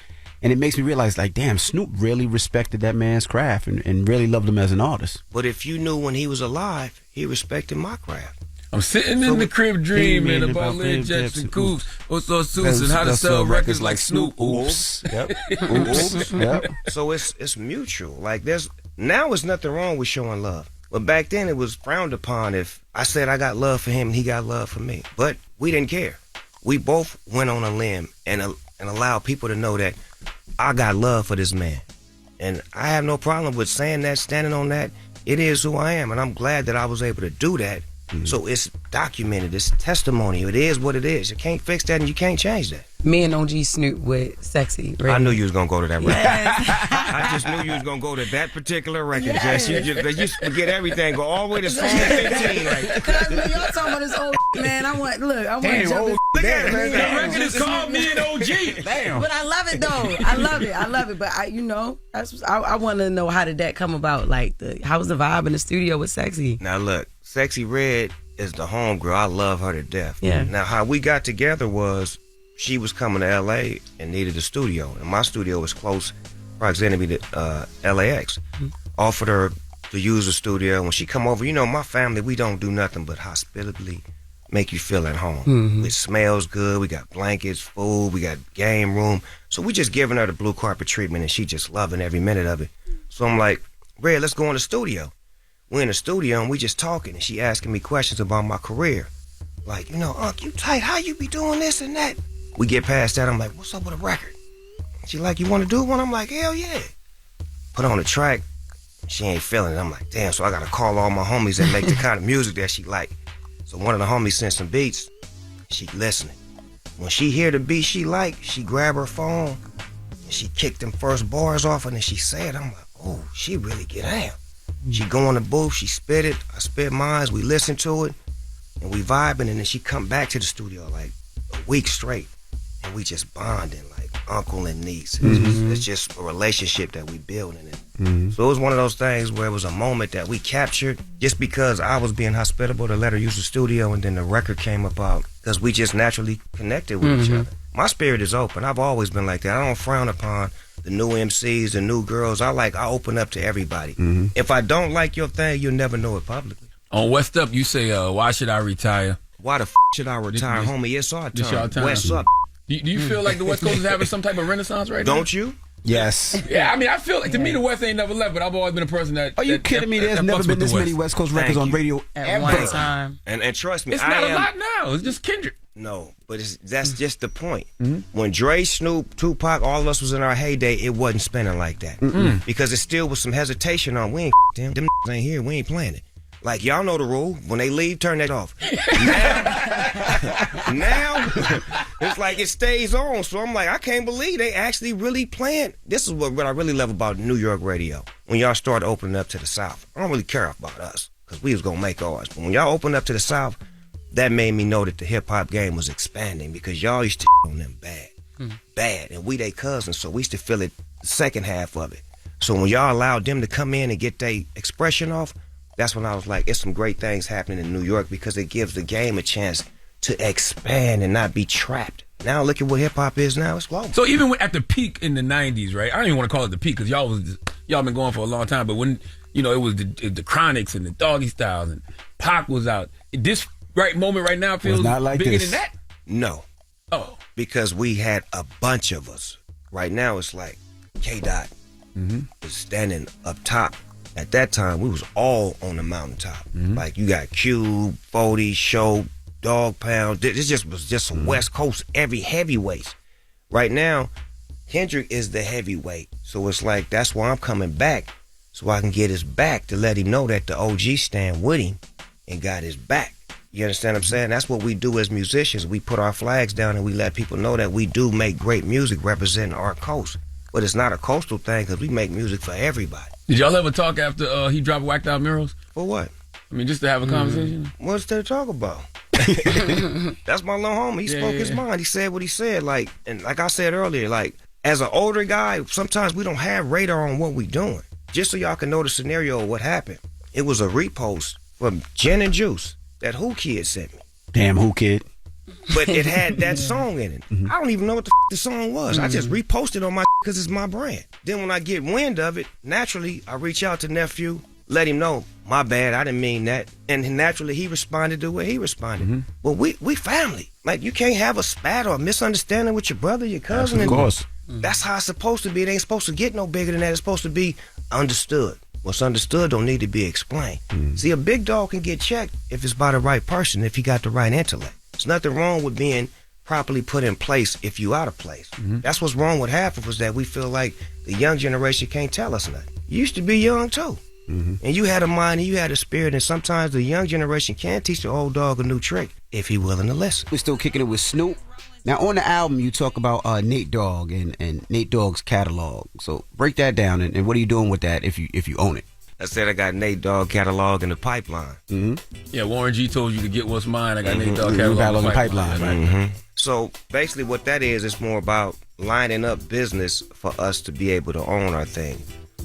and it makes me realize, like, damn, Snoop really respected that man's craft and really loved him as an artist. But if you knew when he was alive, he respected my craft. I'm sitting in the crib dreaming about Lil jets and coops, also suits, and how to sell records like Snoop. Oops. Yep. Oops. Yep. So it's mutual. Like, now it's nothing wrong with showing love. But back then it was frowned upon if I said I got love for him and he got love for me. But we didn't care. We both went on a limb and allowed people to know that I got love for this man. And I have no problem with saying that, standing on that. It is who I am, and I'm glad that I was able to do that. So it's documented, it's testimony. It is what it is. You can't fix that and you can't change that. Me and OG Snoop with Sexy. Right? I knew you was going to go to that record. I just knew you was going to go to that particular record, Jess. You forget everything. Go all the way to song 15. Because y'all talking about this old man. I want to jump in. Look at it, man. That record is called Me and OG. Damn. But I love it, though. I love it. But I want to know, how did that come about? Like, how was the vibe in the studio with Sexy? Now, look. Sexy Red is the homegirl. I love her to death. Yeah. Now, how we got together was she was coming to L.A. and needed a studio. And my studio was close proximity to LAX. Offered her to use the studio. When she come over, my family, we don't do nothing but hospitably make you feel at home. It smells good. We got blankets, food. We got game room. So we just giving her the blue carpet treatment, and she just loving every minute of it. So I'm like, Red, let's go in the studio. We're in the studio and we just talking, and she asking me questions about my career. Like, Unc, you tight, how you be doing this and that? We get past that, I'm like, what's up with a record? She like, you want to do one? I'm like, hell yeah. Put on the track, she ain't feeling it. I'm like, damn, so I got to call all my homies that make the kind of music that she like. So one of the homies sent some beats, she listening. When she hear the beat she like, she grab her phone, and she kicked them first bars off, and then she said, I'm like, oh, she really get down. She go in the booth, she spit it, I spit mine, we listen to it, and we vibing, and then she come back to the studio like a week straight, and we just bonding like uncle and niece. It's just a relationship that we building it. So it was one of those things where it was a moment that we captured just because I was being hospitable to let her use the studio, and then the record came about because we just naturally connected with each other. My spirit is open. I've always been like that. I don't frown upon the new MCs, the new girls. I open up to everybody. If I don't like your thing, you'll never know it publicly. On West Up, you say, why should I retire? Why the should I retire, homie? It's our time. West Up. Do you feel like the West Coast is having some type of renaissance right now? Don't you? Yes. Yeah, I mean, I feel like, to me, the West ain't never left, but I've always been a person that... Are you kidding me? There's never been this many West Coast records on radio at one time. And trust me, it's not a lot now. It's just Kendrick. No, but that's just the point. When Dre, Snoop, Tupac, all of us was in our heyday, it wasn't spinning like that. Because it still was some hesitation on, we ain't them ain't here, we ain't playing it. Like, y'all know the rule. When they leave, turn that off. Now it's like it stays on. So I'm like, I can't believe they actually really playing. This is what I really love about New York radio. When y'all start opening up to the South, I don't really care about us because we was going to make ours. But when y'all open up to the South, that made me know that the hip-hop game was expanding because y'all used to on them bad. And we they cousins, so we used to feel it the second half of it. So when y'all allowed them to come in and get their expression off, that's when I was like, it's some great things happening in New York because it gives the game a chance to expand and not be trapped. Now look at what hip hop is now. It's global. So even at the peak in the 90s, right? I don't even want to call it the peak because y'all been going for a long time. But when, it was the Chronics and the Doggy Styles and Pac was out. This moment right now feels not like bigger this. than that? No. Oh. Because we had a bunch of us. Right now it's like K-Dot is standing up top. At that time, we was all on the mountaintop. Like you got Cube, 40, Show, Dog Pound. It was just some West Coast heavyweights. Right now, Kendrick is the heavyweight. So it's like that's why I'm coming back, so I can get his back to let him know that the OG stand with him and got his back. You understand what I'm saying? That's what we do as musicians. We put our flags down and we let people know that we do make great music representing our coast. But it's not a coastal thing because we make music for everybody. Did y'all ever talk after he dropped Whacked Out Murals? For what? I mean, just to have a conversation? What's there to talk about? That's my little homie. He spoke his mind. He said what he said. And like I said earlier, as an older guy, sometimes we don't have radar on what we doing. Just so y'all can know the scenario of what happened. It was a repost from Gin and Juice that Who Kid sent me. Damn, Who Kid? But it had that song in it. I don't even know what the song was. I just reposted on my because it's my brand. Then when I get wind of it, naturally, I reach out to nephew, let him know, my bad, I didn't mean that. And naturally, he responded the way he responded. But we family. Like, you can't have a spat or a misunderstanding with your brother, your cousin. Of course. That's how it's supposed to be. It ain't supposed to get no bigger than that. It's supposed to be understood. What's understood don't need to be explained. See, a big dog can get checked if it's by the right person, if he got the right intellect. There's nothing wrong with being properly put in place if you out of place. That's what's wrong with half of us, that we feel like the young generation can't tell us nothing. You used to be young too. And you had a mind and you had a spirit, and sometimes the young generation can teach the old dog a new trick if he willing to listen. We're still kicking it with Snoop. Now on the album you talk about Nate Dogg and Nate Dogg's catalog. So break that down and what are you doing with that if you own it? I said I got Nate Dogg catalog in the pipeline. Yeah, Warren G told you to get what's mine. I got Nate Dogg catalog in the pipeline. Right. So basically what that is, it's more about lining up business for us to be able to own our thing.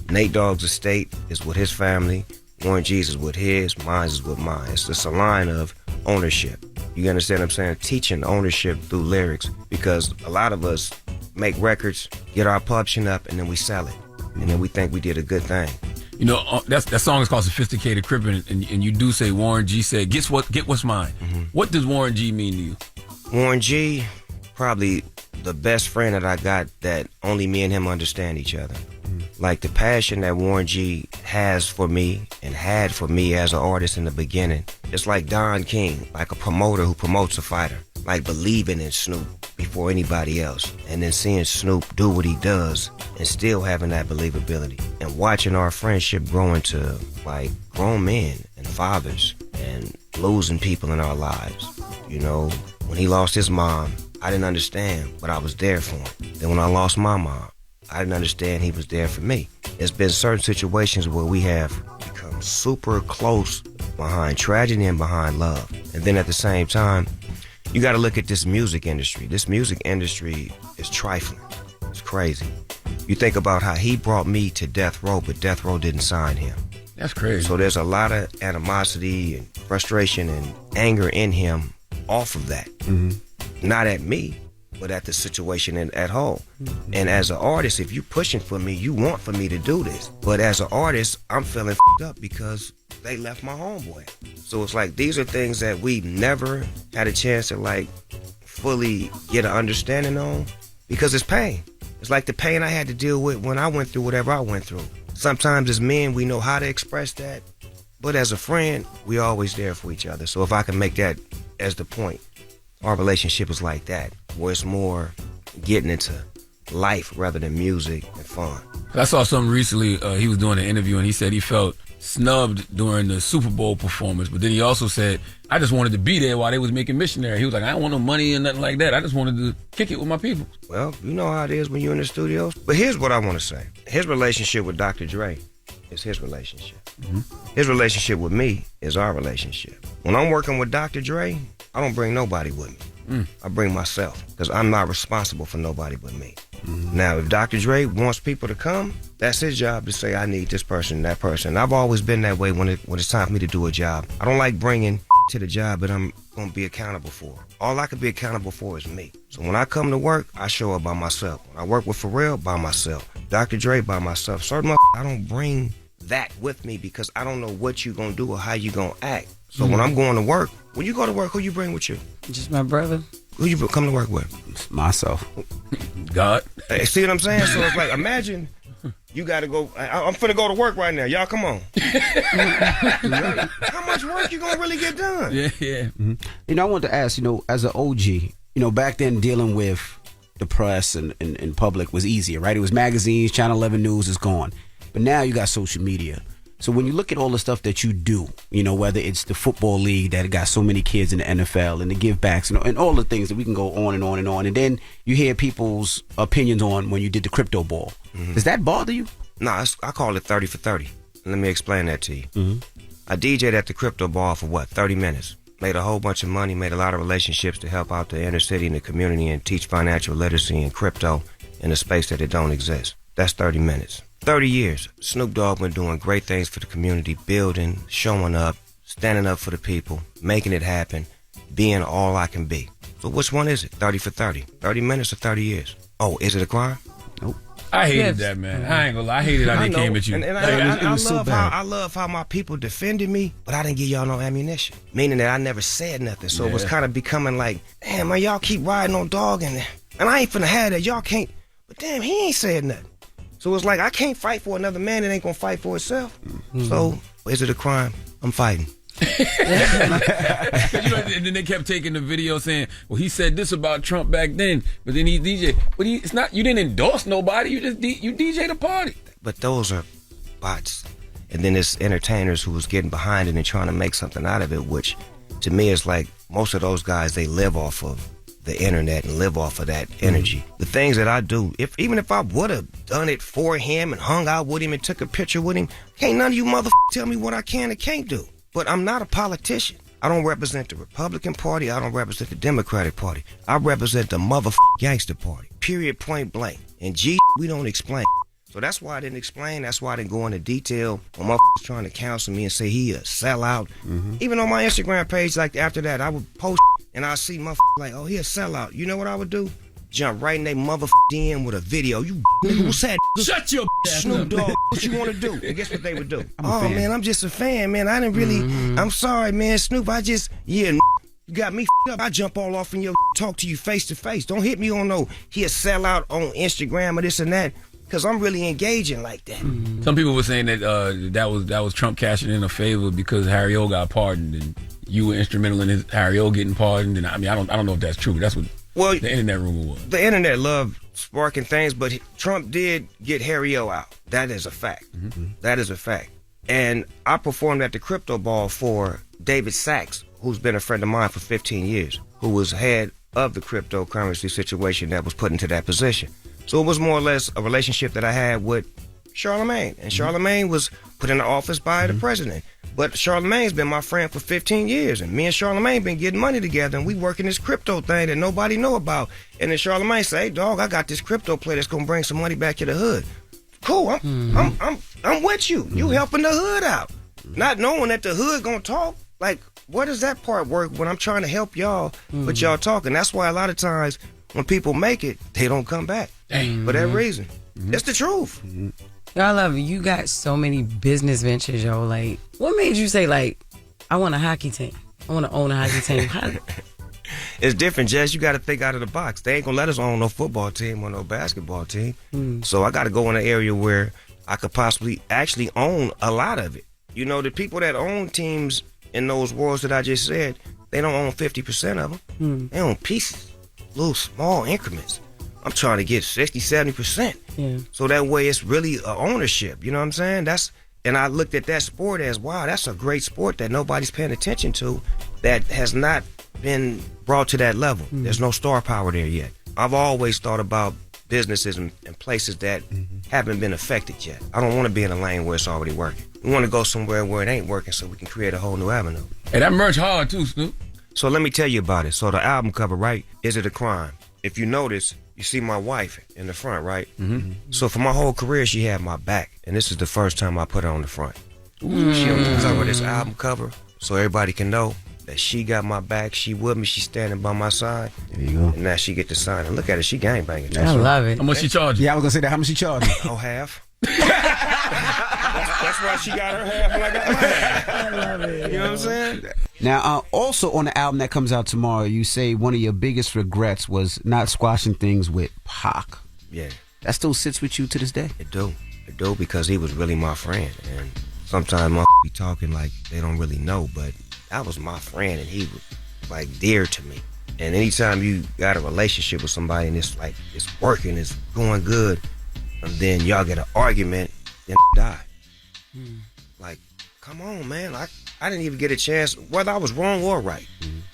Nate Dogg's estate is with his family. Warren G's is with his. Mine is with mine. It's just a line of ownership. You understand what I'm saying? Teaching ownership through lyrics, because a lot of us make records, get our publishing up, and then we sell it. And then we think we did a good thing. You know, that song is called Sophisticated Crippin', and you do say Warren G said, get what's mine. What does Warren G mean to you? Warren G, probably the best friend that I got that only me and him understand each other. Like the passion that Warren G has for me and had for me as an artist in the beginning. It's like Don King, like a promoter who promotes a fighter. Like believing in Snoop before anybody else, and then seeing Snoop do what he does and still having that believability, and watching our friendship grow into like grown men and fathers and losing people in our lives. You know, when he lost his mom, I didn't understand, but I was there for him. Then when I lost my mom, I didn't understand he was there for me. There's been certain situations where we have become super close behind tragedy and behind love. And then at the same time, you got to look at this music industry. This music industry is trifling. It's crazy. You think about how he brought me to Death Row, but Death Row didn't sign him. That's crazy. So there's a lot of animosity and frustration and anger in him off of that. Not at me, but at the situation at home. And as an artist, if you pushing for me, you want for me to do this. But as an artist, I'm feeling f***ed up because they left my homeboy. So it's like, these are things that we never had a chance to like fully get an understanding on, because it's pain. It's like the pain I had to deal with when I went through whatever I went through. Sometimes as men, we know how to express that, but as a friend, we always there for each other. So if I can make that as the point, our relationship is like that, where it's more getting into life rather than music and fun. I saw something recently, he was doing an interview and he said he felt snubbed during the Super Bowl performance, but then he also said, I just wanted to be there while they was making Missionary. He was like, I don't want no money and nothing like that. I just wanted to kick it with my people. Well, you know how it is when you're in the studios. But here's what I want to say. His relationship with Dr. Dre is his relationship. His relationship with me is our relationship. When I'm working with Dr. Dre, I don't bring nobody with me. I bring myself, because I'm not responsible for nobody but me. Now, if Dr. Dre wants people to come, that's his job to say, I need this person, that person. I've always been that way when it's time for me to do a job. I don't like bringing to the job that I'm going to be accountable for. All I can be accountable for is me. So when I come to work, I show up by myself. When I work with Pharrell, by myself. Dr. Dre, by myself. Certain I don't bring that with me because I don't know what you're going to do or how you're going to act. So when I'm going to work, when you go to work, who you bring with you? Just my brother. Who you come to work with? It's myself. God. Hey, see what I'm saying? So it's like, imagine you got to go. I'm finna go to work right now. Y'all come on. How much work you going to really get done? Yeah. You know, I wanted to ask, as an OG, back then dealing with the press and public was easier, right? It was magazines, Channel 11 News is gone. But now you got social media. So when you look at all the stuff that you do, whether it's the football league that got so many kids in the NFL and the give backs and all the things that we can go on and on and on. And then you hear people's opinions on when you did the crypto ball. Does that bother you? No, I call it 30 for 30. Let me explain that to you. I DJ'd at the crypto ball for 30 minutes. Made a whole bunch of money, made a lot of relationships to help out the inner city and the community and teach financial literacy and crypto in a space that it don't exist. That's 30 minutes. 30 years, Snoop Dogg been doing great things for the community, building, showing up, standing up for the people, making it happen, being all I can be. So which one is it? 30 for 30. 30 minutes or 30 years? Oh, is it a crime? Nope. I hated that, man. I ain't gonna lie. I hated how they came at you. And I love how my people defended me, but I didn't give y'all no ammunition. Meaning that I never said nothing. So it was kind of becoming like, damn, man, y'all keep riding on Dogg and I ain't finna have that. Y'all can't. But damn, he ain't said nothing. So it's like I can't fight for another man that ain't gonna fight for itself. So is it a crime? I'm fighting. And then they kept taking the video saying, well, he said this about Trump back then, but then he DJ. But it's not. You didn't endorse nobody. You just you DJ'd a party. But those are bots. And then there's entertainers who was getting behind it and trying to make something out of it, which to me is like most of those guys, they live off of the internet and live off of that energy. The things that I do, even if I would have done it for him and hung out with him and took a picture with him, can't none of you motherfuckers tell me what I can and can't do. But I'm not a politician. I don't represent the Republican Party. I don't represent the Democratic Party. I represent the motherfucking gangster party. Period, point blank. And we don't explain. So that's why I didn't explain. That's why I didn't go into detail when motherfuckers trying to counsel me and say he a sellout. Even on my Instagram page, like after that, I would post and I see motherfuckers like, oh, he a sellout. You know what I would do? Jump right in they motherfucking DM with a video. You nigga, what's that? Shut your ass Snoop Dogg, what you want to do? And guess what they would do? Man, I'm just a fan, man. I didn't really, I'm sorry, man. Snoop, you got me up. I jump all off in your talk to you face to face. Don't hit me on he a sellout on Instagram or this and that. Because I'm really engaging like that. Some people were saying that that was Trump cashing in a favor because Harry O got pardoned and you were instrumental in Harry O getting pardoned. And I mean, I don't know if that's true, but that's what the internet rumor was. The internet loved sparking things, but Trump did get Harry O out. That is a fact. That is a fact. And I performed at the crypto ball for David Sachs, who's been a friend of mine for 15 years, who was head of the cryptocurrency situation that was put into that position. So it was more or less a relationship that I had with Charlamagne. And Charlamagne was put in the office by the president. But Charlamagne's been my friend for 15 years. And me and Charlamagne been getting money together. And we working this crypto thing that nobody know about. And then Charlamagne say, hey, dog, I got this crypto play that's going to bring some money back to the hood. Cool, I'm with you. You helping the hood out. Not knowing that the hood going to talk. Like, where does that part work when I'm trying to help y'all, but y'all talking? That's why a lot of times when people make it, they don't come back. For that reason. It's the truth. Y'all love it. You got so many business ventures, yo. Like, what made you say, like, I want a hockey team? I want to own a hockey team. It's different, Jess. You got to think out of the box. They ain't going to let us own no football team or no basketball team. So I got to go in an area where I could possibly actually own a lot of it. You know, the people that own teams in those worlds that I just said, they don't own 50% of them. They own pieces, little small increments. I'm trying to get 60, 70%. Yeah. So that way it's really a ownership. You know what I'm saying? And I looked at that sport as, wow, that's a great sport that nobody's paying attention to, that has not been brought to that level. There's no star power there yet. I've always thought about businesses and places that haven't been affected yet. I don't want to be in a lane where it's already working. We want to go somewhere where it ain't working so we can create a whole new avenue. Hey, that merch hard too, Snoop. So let me tell you about it. So the album cover, right? Is it a crime? If you notice, you see my wife in the front, right? So for my whole career, she had my back, and this is the first time I put her on the front. She on the cover of this album cover, so everybody can know that she got my back, she with me, she's standing by my side. There you go. And now she get to sign. And look at her, she gangbanging. I love it. How much she charge you? Yeah, I was gonna say that. How much she charge you? Oh, half. that's why she got her half and I got my half. I love it. You know what I'm saying? Now, also on the album that comes out tomorrow, you say one of your biggest regrets was not squashing things with Pac. Yeah. That still sits with you to this day? It do, because he was really my friend. And sometimes my be talking like they don't really know, but that was my friend, and he was like dear to me. And anytime you got a relationship with somebody and it's like it's working, it's going good, and then y'all get an argument, then die. Like, come on, man. I didn't even get a chance, whether I was wrong or right,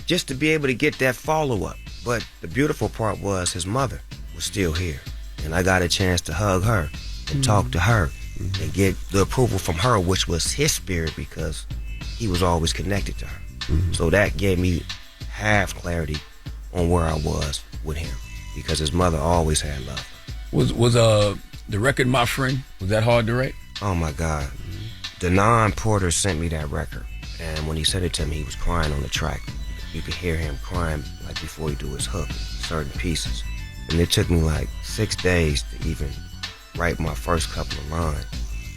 just to be able to get that follow-up. But the beautiful part was his mother was still here, and I got a chance to hug her and talk to her and get the approval from her, which was his spirit, because he was always connected to her. So that gave me half clarity on where I was with him, because his mother always had love. Was the record My Friend, was that hard to write? Oh my God. Denon Porter sent me that record, and when he sent it to me, he was crying on the track. You could hear him crying like before he do his hook, certain pieces. And it took me like 6 days to even write my first couple of lines.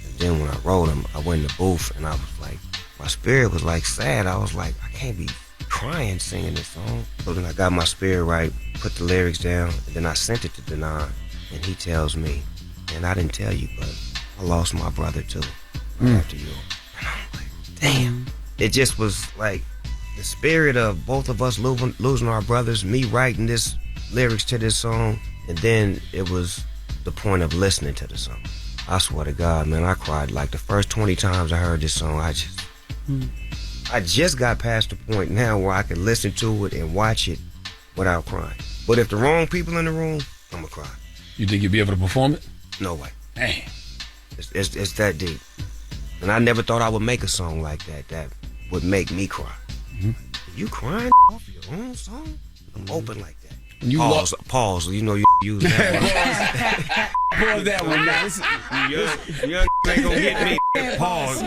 And then when I wrote them, I went in the booth and I was like, my spirit was like sad. I was like, I can't be crying singing this song. So then I got my spirit right, put the lyrics down, and then I sent it to Denon, and he tells me, and I didn't tell you, but I lost my brother too, right after you. And I'm like, damn. It just was like the spirit of both of us losing our brothers, me writing this lyrics to this song, and then it was the point of listening to the song. I swear to God, man, I cried like the first 20 times I heard this song. I just got past the point now where I can listen to it and watch it without crying. But if the wrong people in the room, I'm gonna cry. You think you'll be able to perform it? No way. Dang. It's that deep. And I never thought I would make a song like that would make me cry. You crying off your own song? I'm open like that. You pause. You know you use that one. Pause that one. Now. Young ain't gonna get me. Pause.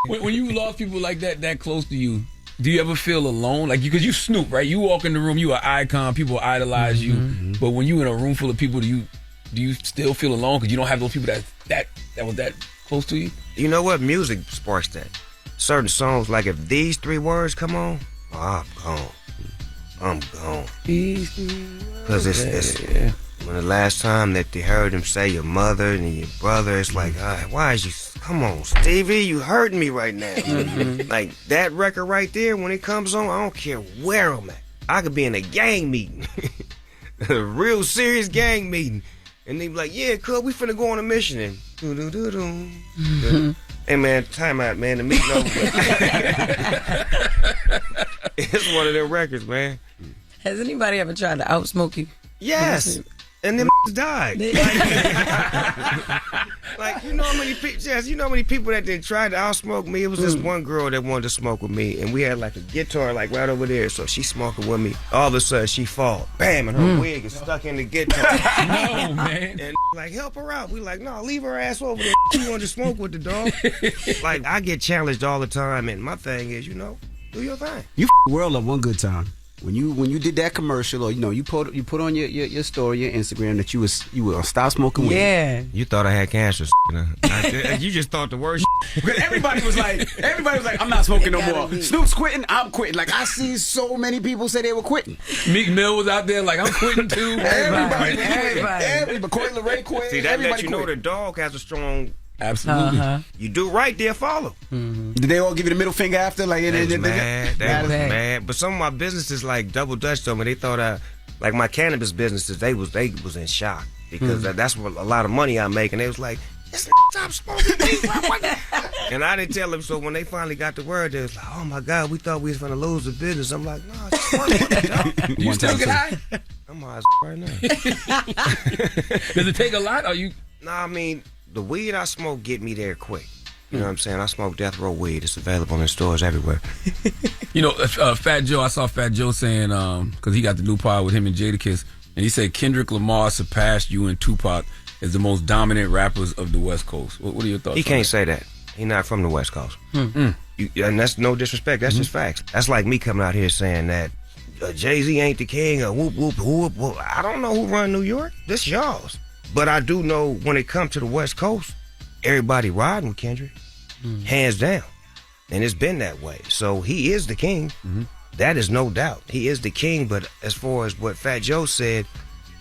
When you lost people like that close to you, do you ever feel alone? Like, because you Snoop, right? You walk in the room, you an icon, people idolize you. But when you in a room full of people, do you still feel alone because you don't have those people that was that close to you? You know what? Music sparks that. Certain songs, like if these 3 words come on, I'm gone. I'm gone. Because it's when the last time that they heard him say your mother and your brother, it's like, why is you, come on, Stevie, you hurting me right now. Like that record right there, when it comes on, I don't care where I'm at. I could be in a gang meeting, a real serious gang meeting, and they be like, yeah, cuz we finna go on a mission, and hey man, time out, man, the meeting over. It's one of them records, man. Has anybody ever tried to outsmoke you? Yes. And them died. Like, you know how many people, Jess, you know how many people that did try to outsmoke me? It was this one girl that wanted to smoke with me, and we had like a guitar like right over there, so she smoking with me. All of a sudden she fall, bam, and her wig is stuck in the guitar. No, man. And like, help her out. We like, no, leave her ass over there. She wanted to smoke with the dog. Like, I get challenged all the time, and my thing is, do your thing. You world up one good time. When you did that commercial, or you put on your story, your Instagram, that you were stop smoking weed. Yeah. You thought I had cancer. You just thought the worst. Because everybody was like, I'm not smoking no more. Snoop's quitting, I'm quitting. Like, I see so many people say they were quitting. Meek Mill was out there like, I'm quitting too. Everybody. Coy Leray quit. See, that everybody lets you know quit. the dog has a strong. Absolutely. You do right, they'll follow. Did they all give you the middle finger after? Like, they was mad. But some of my businesses like Double Dutch told me they thought like my cannabis businesses, they was in shock because that's what a lot of money I make, and they was like, stop smoking weed. And I didn't tell them, so when they finally got the word, they was like, oh my God, we thought we was gonna lose the business. I'm like, no, just work with it, dog. You still get high? I'm high as right now. Does it take a lot? Nah, I mean, the weed I smoke get me there quick. You know what I'm saying? I smoke Death Row weed. It's available in stores everywhere. Fat Joe, I saw Fat Joe saying, because he got the new pod with him and Jadakiss, And he said Kendrick Lamar surpassed you and Tupac as the most dominant rappers of the West Coast. What are your thoughts? He can't say that. He's not from the West Coast. And that's no disrespect. That's just facts. That's like me coming out here saying that Jay-Z ain't the king or whoop, whoop, whoop, whoop. I don't know who run New York. This y'all's. But I do know when it comes to the West Coast, everybody riding with Kendrick. Hands down. And it's been that way. So he is the king. That is no doubt. He is the king. But as far as what Fat Joe said,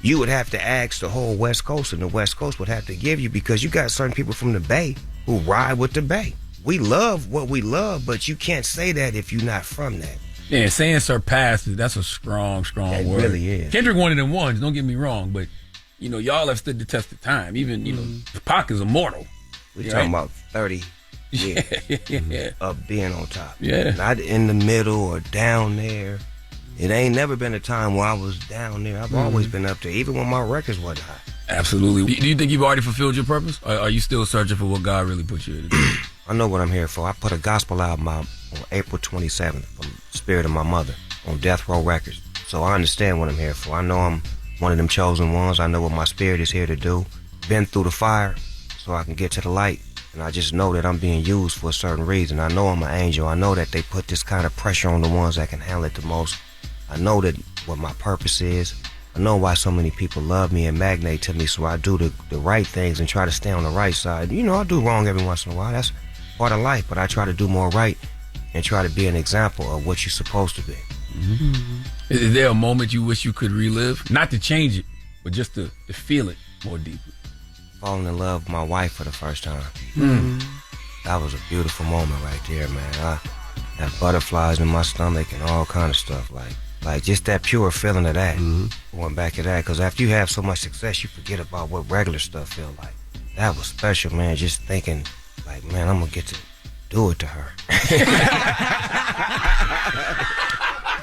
you would have to ask the whole West Coast, and the West Coast would have to give you, because you got certain people from the Bay who ride with the Bay. We love what we love, but you can't say that if you're not from that. Yeah, saying surpassed, that's a strong word. It really is. Kendrick one of them ones, don't get me wrong, but, you know, y'all have stood the test of time. Even, you know, Pac is immortal. We're talking about 30 years of being on top. Yeah. Not in the middle or down there. It ain't never been a time where I was down there. I've always been up there, even when my records wasn't high. Absolutely. Do you think you've already fulfilled your purpose? Or are you still searching for what God really put you in? I know what I'm here for. I put a gospel album out on April 27th from Spirit of My Mother on Death Row Records. So I understand what I'm here for. I know I'm one of them chosen ones. I know what my spirit is here to do. Been through the fire so I can get to the light. And I just know that I'm being used for a certain reason. I know I'm an angel. I know that they put this kind of pressure on the ones that can handle it the most. I know that what my purpose is. I know why so many people love me and magnate to me, so I do the right things and try to stay on the right side. You know, I do wrong every once in a while. That's part of life, but I try to do more right and try to be an example of what you're supposed to be. Is there a moment you wish you could relive? Not to change it, but just to feel it more deeply. Falling in love with my wife for the first time. That was a beautiful moment right there, man. I have butterflies in my stomach and all kind of stuff, like just that pure feeling of that. Going back to that, because after you have so much success, you forget about what regular stuff feel like. That was special, man. Just thinking, like, man, I'm gonna get to do it to her.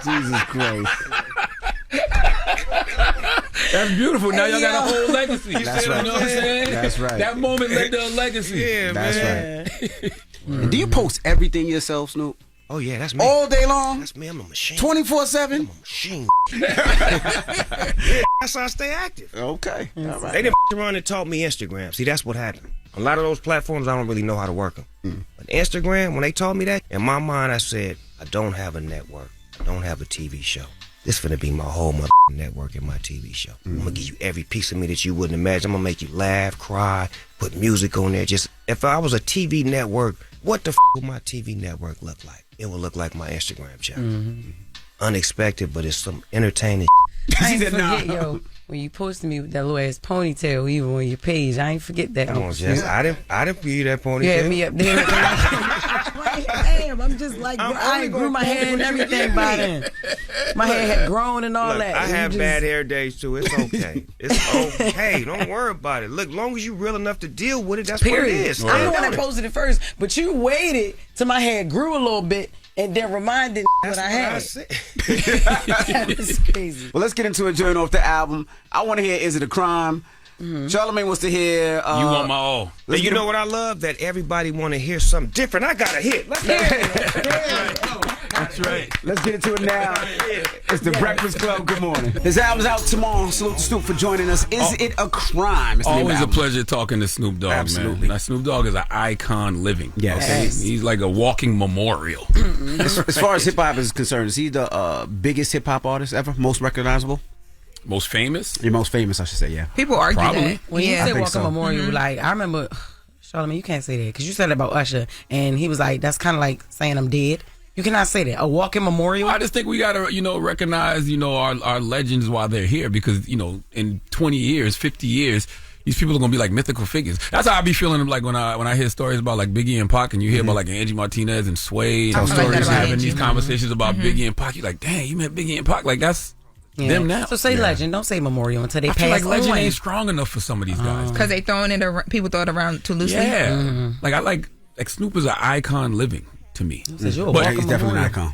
Jesus Christ. That's beautiful. Now y'all got a whole legacy. That's You right. know what I'm saying? That's right. That moment led to a legacy. Yeah, That's man. right. Do you post everything yourself, Snoop? Oh yeah, that's me. All day long? That's me. I'm a machine. 24/7? I'm a machine. Yeah, that's how I stay active. Okay. All right. They didn't run and taught me Instagram. See, that's what happened. A lot of those platforms, I don't really know how to work them. But Instagram, when they taught me that, in my mind, I said, I don't have a network. I don't have a TV show. This finna be my whole network and my TV show. I'm gonna give you every piece of me that you wouldn't imagine. I'm gonna make you laugh, cry, put music on there. Just, if I was a TV network, what the would my TV network look like? It would look like my Instagram channel. Unexpected, but it's some entertaining. I ain't forget, yo, when you posted me with that little ass ponytail, even on your page, I ain't forget that. Come on, Jess. I didn't give you that ponytail. You had me up there. Like, damn, I'm just like, I grew my hair and everything by then. My hair had grown and all Look, that. I have bad hair days too. It's okay. It's okay. Don't worry about it. Look, long as you real enough to deal with it, that's what it is. I'm the one that posted it first, but you waited till my hair grew a little bit and then reminded what I had. That is crazy. Well, let's get into a joint off the album. I want to hear Is It a Crime? Charlamagne wants to hear You Want My All. And you know what I love? That everybody want to hear something different. I got a hit. Let's hear it. That's right. Let's get into it now. It's the Breakfast Club. Good morning. His album's out tomorrow. Salute to Snoop for joining us. Is it a crime? It's the name of the Always a album. pleasure talking to Snoop Dogg, Absolutely. man. Now, Snoop Dogg is an icon living. Yes. Okay? He's like a walking memorial. As far as hip hop is concerned, is he the biggest hip hop artist ever? Most recognizable? Most famous? You're most famous, I should say, yeah. People argue Probably. that. When you Yeah. say think Walking so. Memorial, like, I remember, Charlamagne, you can't say that because you said it about Usher, and he was like, that's kind of like saying I'm dead. You cannot say that. A walking memorial? I just think we gotta, recognize, our legends while they're here, because, in 20 years, 50 years, these people are gonna be like mythical figures. That's how I be feeling like when I hear stories about like Biggie and Pac, and you hear about like Angie Martinez and Sway, and stories having these conversations about Biggie and Pac. You're like, dang, you met Biggie and Pac, like that's them now. So say legend, don't say memorial until they I pass feel like legend on. ain't strong enough for some of these guys. Because they throwing it around, people throw it around too loosely. Yeah, like I like Snoop is an icon living to me. He's definitely an icon.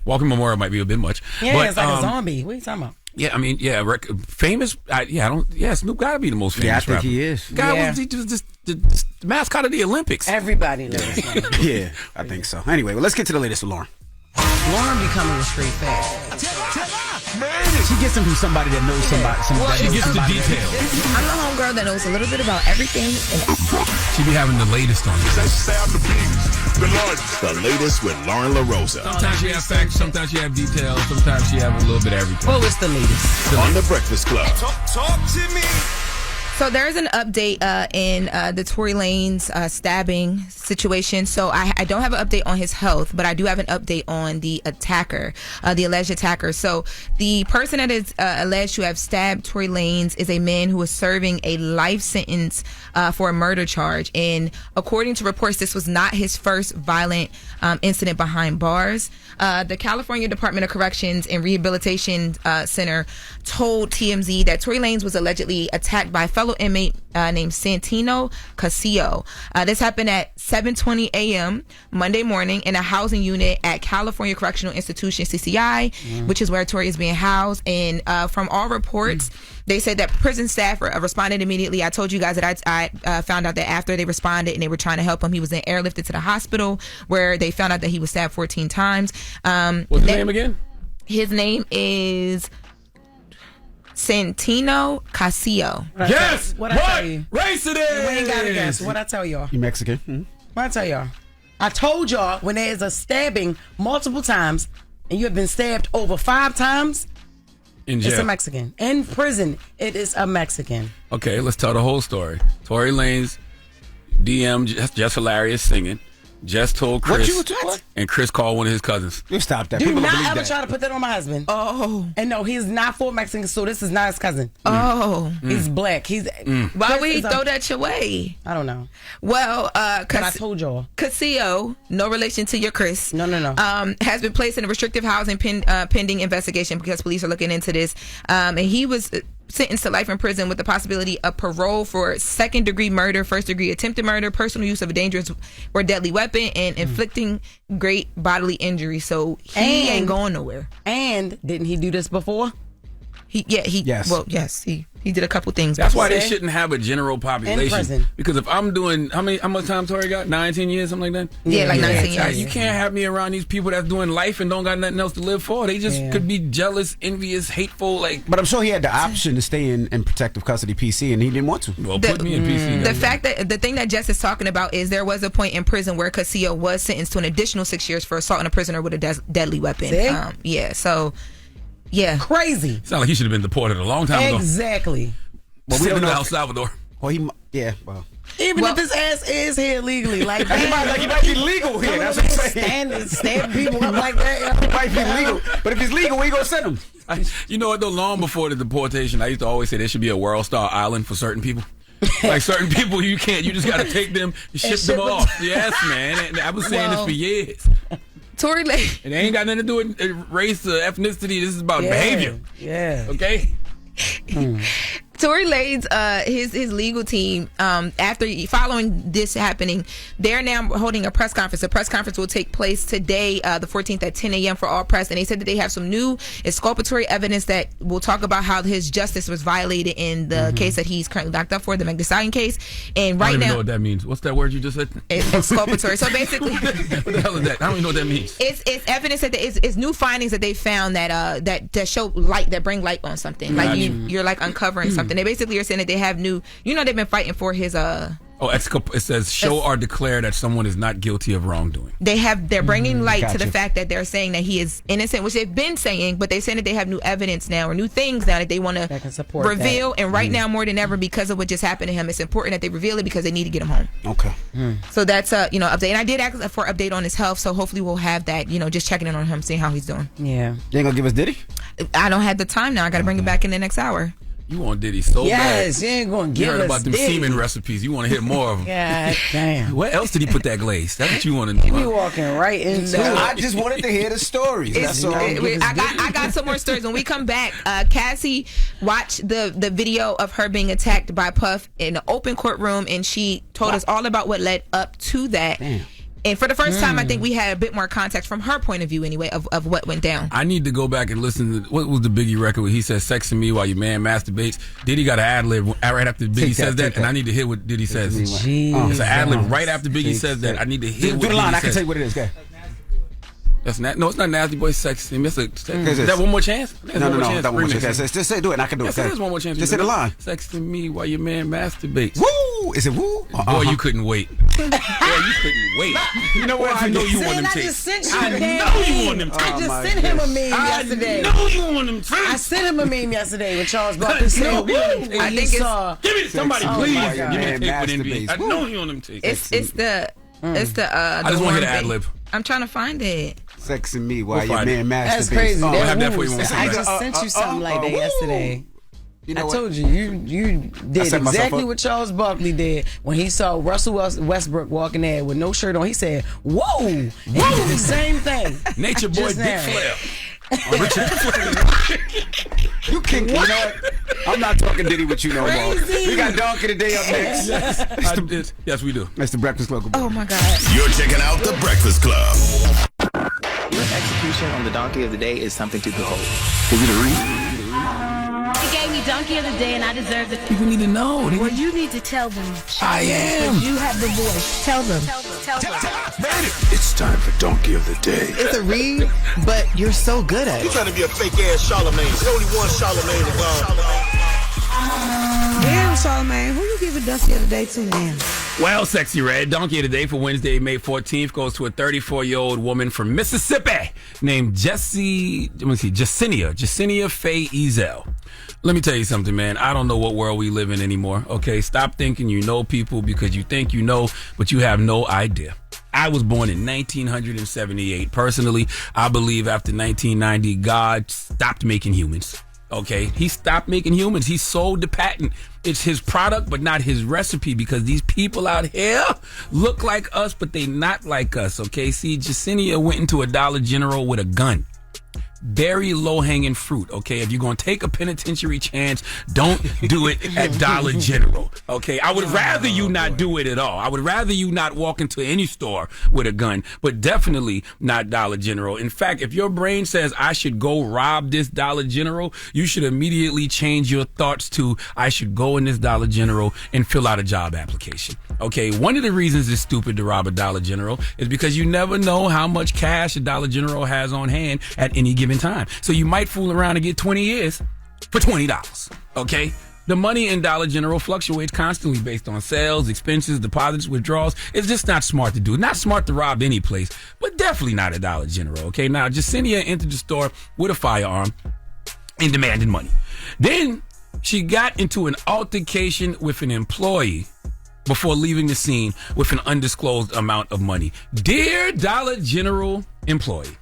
Walking Memorial might be a bit much. Yeah, but, it's like a zombie. What are you talking about? Yeah, I mean, famous. Snoop got to be the most famous. Yeah, I think rapper. he is. Guy was just the mascot of the Olympics. Everybody knows him. Yeah, I think so. Anyway, well, let's get to the latest with Loren. Loren becoming a straight fat. She gets them from somebody that knows somebody. She gets the details. I'm the homegirl that knows a little bit about everything. She be having the latest on you. The latest with Loren LoRosa. Sometimes she have facts, sometimes she have details, sometimes she have a little bit of everything. Well, it's the latest. On The Breakfast Club. Talk to me. So there's an update in the Tory Lanez stabbing situation. So I don't have an update on his health, but I do have an update on the attacker, the alleged attacker. So the person that is alleged to have stabbed Tory Lanez is a man who was serving a life sentence for a murder charge. And according to reports, this was not his first violent incident behind bars. The California Department of Corrections and Rehabilitation Center told TMZ that Tory Lanez was allegedly attacked by a fellow inmate named Santino Casio. This happened at 7:20 a.m. Monday morning in a housing unit at California Correctional Institution, CCI, which is where Tory is being housed. And from all reports, they said that prison staff responded immediately. I told you guys that I found out that after they responded and they were trying to help him, he was then airlifted to the hospital where they found out that he was stabbed 14 times. What's his name again? His name is Santino Casio. Yes! What I tell you? Race it is! You ain't got to guess. What I tell y'all? You Mexican? Mm-hmm. What I tell y'all? I told y'all when there is a stabbing multiple times and you have been stabbed over 5 times, In jail. it's a Mexican. In prison, it is a Mexican. Okay, let's tell the whole story. Tory Lanez DM Jess Hilarious singing. Jess told Chris, and Chris called one of his cousins. You stop that. Do People not don't believe ever that. try to put that on my husband. Oh. And no, he's not full Mexican, so this is not his cousin. Oh. He's black. He's Why would he throw that your way? I don't know. Well, But I told y'all. Casio, no relation to your Chris. No. Has been placed in a restrictive housing pending investigation because police are looking into this. And he was sentenced to life in prison with the possibility of parole for second-degree murder, first-degree attempted murder, personal use of a dangerous or deadly weapon, and inflicting great bodily injury. So he ain't going nowhere. And didn't he do this before? Yes. Well, yes, he did a couple things. That's why they shouldn't have a general population. In prison. Because if I'm doing how much time Tory got? 19 years, something like that? Yeah, like 19 years. You can't have me around these people that's doing life and don't got nothing else to live for. They just could be jealous, envious, hateful. But I'm sure he had the option to stay in protective custody PC, and he didn't want to. Well, put me in PC. The fact that the thing that Jess is talking about is there was a point in prison where Casio was sentenced to an additional 6 years for assault on a prisoner with a deadly weapon. Crazy. Sound like he should have been deported a long time ago. Exactly. Well, we don't know El Salvador. Well, Even if his ass is here legally, like he might be legal here. That's what I'm saying. Stand people up like that. He might be legal, but if he's legal, we gonna send him. You know what though? Long before the deportation, I used to always say there should be a World Star Island for certain people. Like certain people, you just got to take them and ship them off. Yes, man. And I was saying this for years. Tory Lanez. And it ain't got nothing to do with race or ethnicity. This is about behavior. Yeah. Okay? Tory Lanez, his legal team, following this happening, they're now holding a press conference. The press conference will take place today, the 14th at 10 a.m. for all press. And they said that they have some new exculpatory evidence that will talk about how his justice was violated in the case that he's currently locked up for, the Mack case. And right I don't even now, know what that means. What's that word you just said? Exculpatory. So basically, what the hell is that? I don't even know what that means. It's evidence that it's new findings that they found that show light, that bring light on something. Like you're like uncovering something. They basically are saying that they have new. They've been fighting for his. It says show or declare that someone is not guilty of wrongdoing. They're bringing light to the fact that they're saying that he is innocent, which they've been saying, but they're saying that they have new evidence now or new things now that they want to reveal. And right now, more than ever, because of what just happened to him, it's important that they reveal it because they need to get him home. Okay. So that's update. And I did ask for an update on his health, so hopefully we'll have that. Just checking in on him, seeing how he's doing. Yeah. You ain't gonna give us Diddy? I don't have the time now. I got to bring it back in the next hour. You want Diddy so bad. Yes, you ain't gonna give us You heard about them Diddy. semen recipes. You want to hear more of them. God damn. Where else did he put that glaze? That's what you want to know. You be walking right into it. I just wanted to hear the stories. That's all. I got some more stories. When we come back, Cassie watched the video of her being attacked by Puff in an open courtroom, and she told us all about what led up to that. Damn. And for the first time, I think we had a bit more context from her point of view, anyway, of what went down. I need to go back and listen to what was the Biggie record where he says "sexing me while your man masturbates." Diddy got an ad lib right after Biggie says that, and I need to hear what Diddy says. It's an ad lib right after Biggie says that. I need to hear what Do the Diddy line. I can says. tell you what it is. Go. That's not. No, it's not nasty boy. Sexy. Is that one more chance? No. That one more chance. Just say do it. And I can do it. Yes, it is one more chance. Just say the line. Sexy me while your man masturbates. Woo! Is it woo? Boy, you couldn't wait. Boy, you couldn't wait. You know what? I know you want them I tapes. just sent you I know you want them tapes. I just sent him a meme yesterday. I know you want them tapes. I sent him a meme yesterday with Charles Barkley saying, "Woo!" I think it's give me somebody, please. God. Give me a tape Man, with NBA. I masturbates. know you want them tapes. it's the I just want to hear the ad lib. I'm trying to find it. Sexy me while We'll your find man masturbates. That's crazy. I'll have that for you when we I come back. just sent you something like that yesterday. You know I what? told you, you did set myself exactly up. what Charles Barkley did when he saw Russell Westbrook walking there with no shirt on. He said, "Whoa!" And he did the same thing. Nature boy, Just Dick now. Flair. You kinky. You know what? I'm not talking Diddy with you no more. We got Donkey today up next. Yes, we do. That's the Breakfast Club. Oh my God. You're checking out The Breakfast Club. Your execution on the donkey of the day is something to behold. Is it a read? He gave me donkey of the day, and I deserve it. People need to know. Well, you need to tell them. I am. You have the voice. Tell them. Tell them. It's time for Donkey of the Day. It's a read, but you're so good at it. You trying to be a fake ass Charlamagne. There's only one Charlamagne around. Damn, Charlamagne, who you giving Donkey of the Day to now? Well, Sexy Red, Donkey of the Day for Wednesday, May 14th goes to a 34-year-old woman from Mississippi named Jessenia Faye Ezel. Let me tell you something, man. I don't know what world we live in anymore, okay? Stop thinking you know people because you think you know, but you have no idea. I was born in 1978. Personally, I believe after 1990, God stopped making humans. Okay, he stopped making humans. He sold the patent. It's his product, but not his recipe, because these people out here look like us, but they not like us. Okay, see, Jessenia went into a Dollar General with a gun. Very low-hanging fruit, okay? If you're going to take a penitentiary chance, don't do it at Dollar General, okay? I would rather you not do it at all. I would rather you not walk into any store with a gun, but definitely not Dollar General. In fact, if your brain says I should go rob this Dollar General, you should immediately change your thoughts to I should go in this Dollar General and fill out a job application, okay? One of the reasons it's stupid to rob a Dollar General is because you never know how much cash a Dollar General has on hand at any given time. So you might fool around and get 20 years for $20, okay? The money in Dollar General fluctuates constantly based on sales, expenses, deposits, withdrawals. It's just not smart to do. Not smart to rob any place, but definitely not a Dollar General, okay? Now, Jessenia entered the store with a firearm and demanded money. Then she got into an altercation with an employee before leaving the scene with an undisclosed amount of money. Dear Dollar General employee,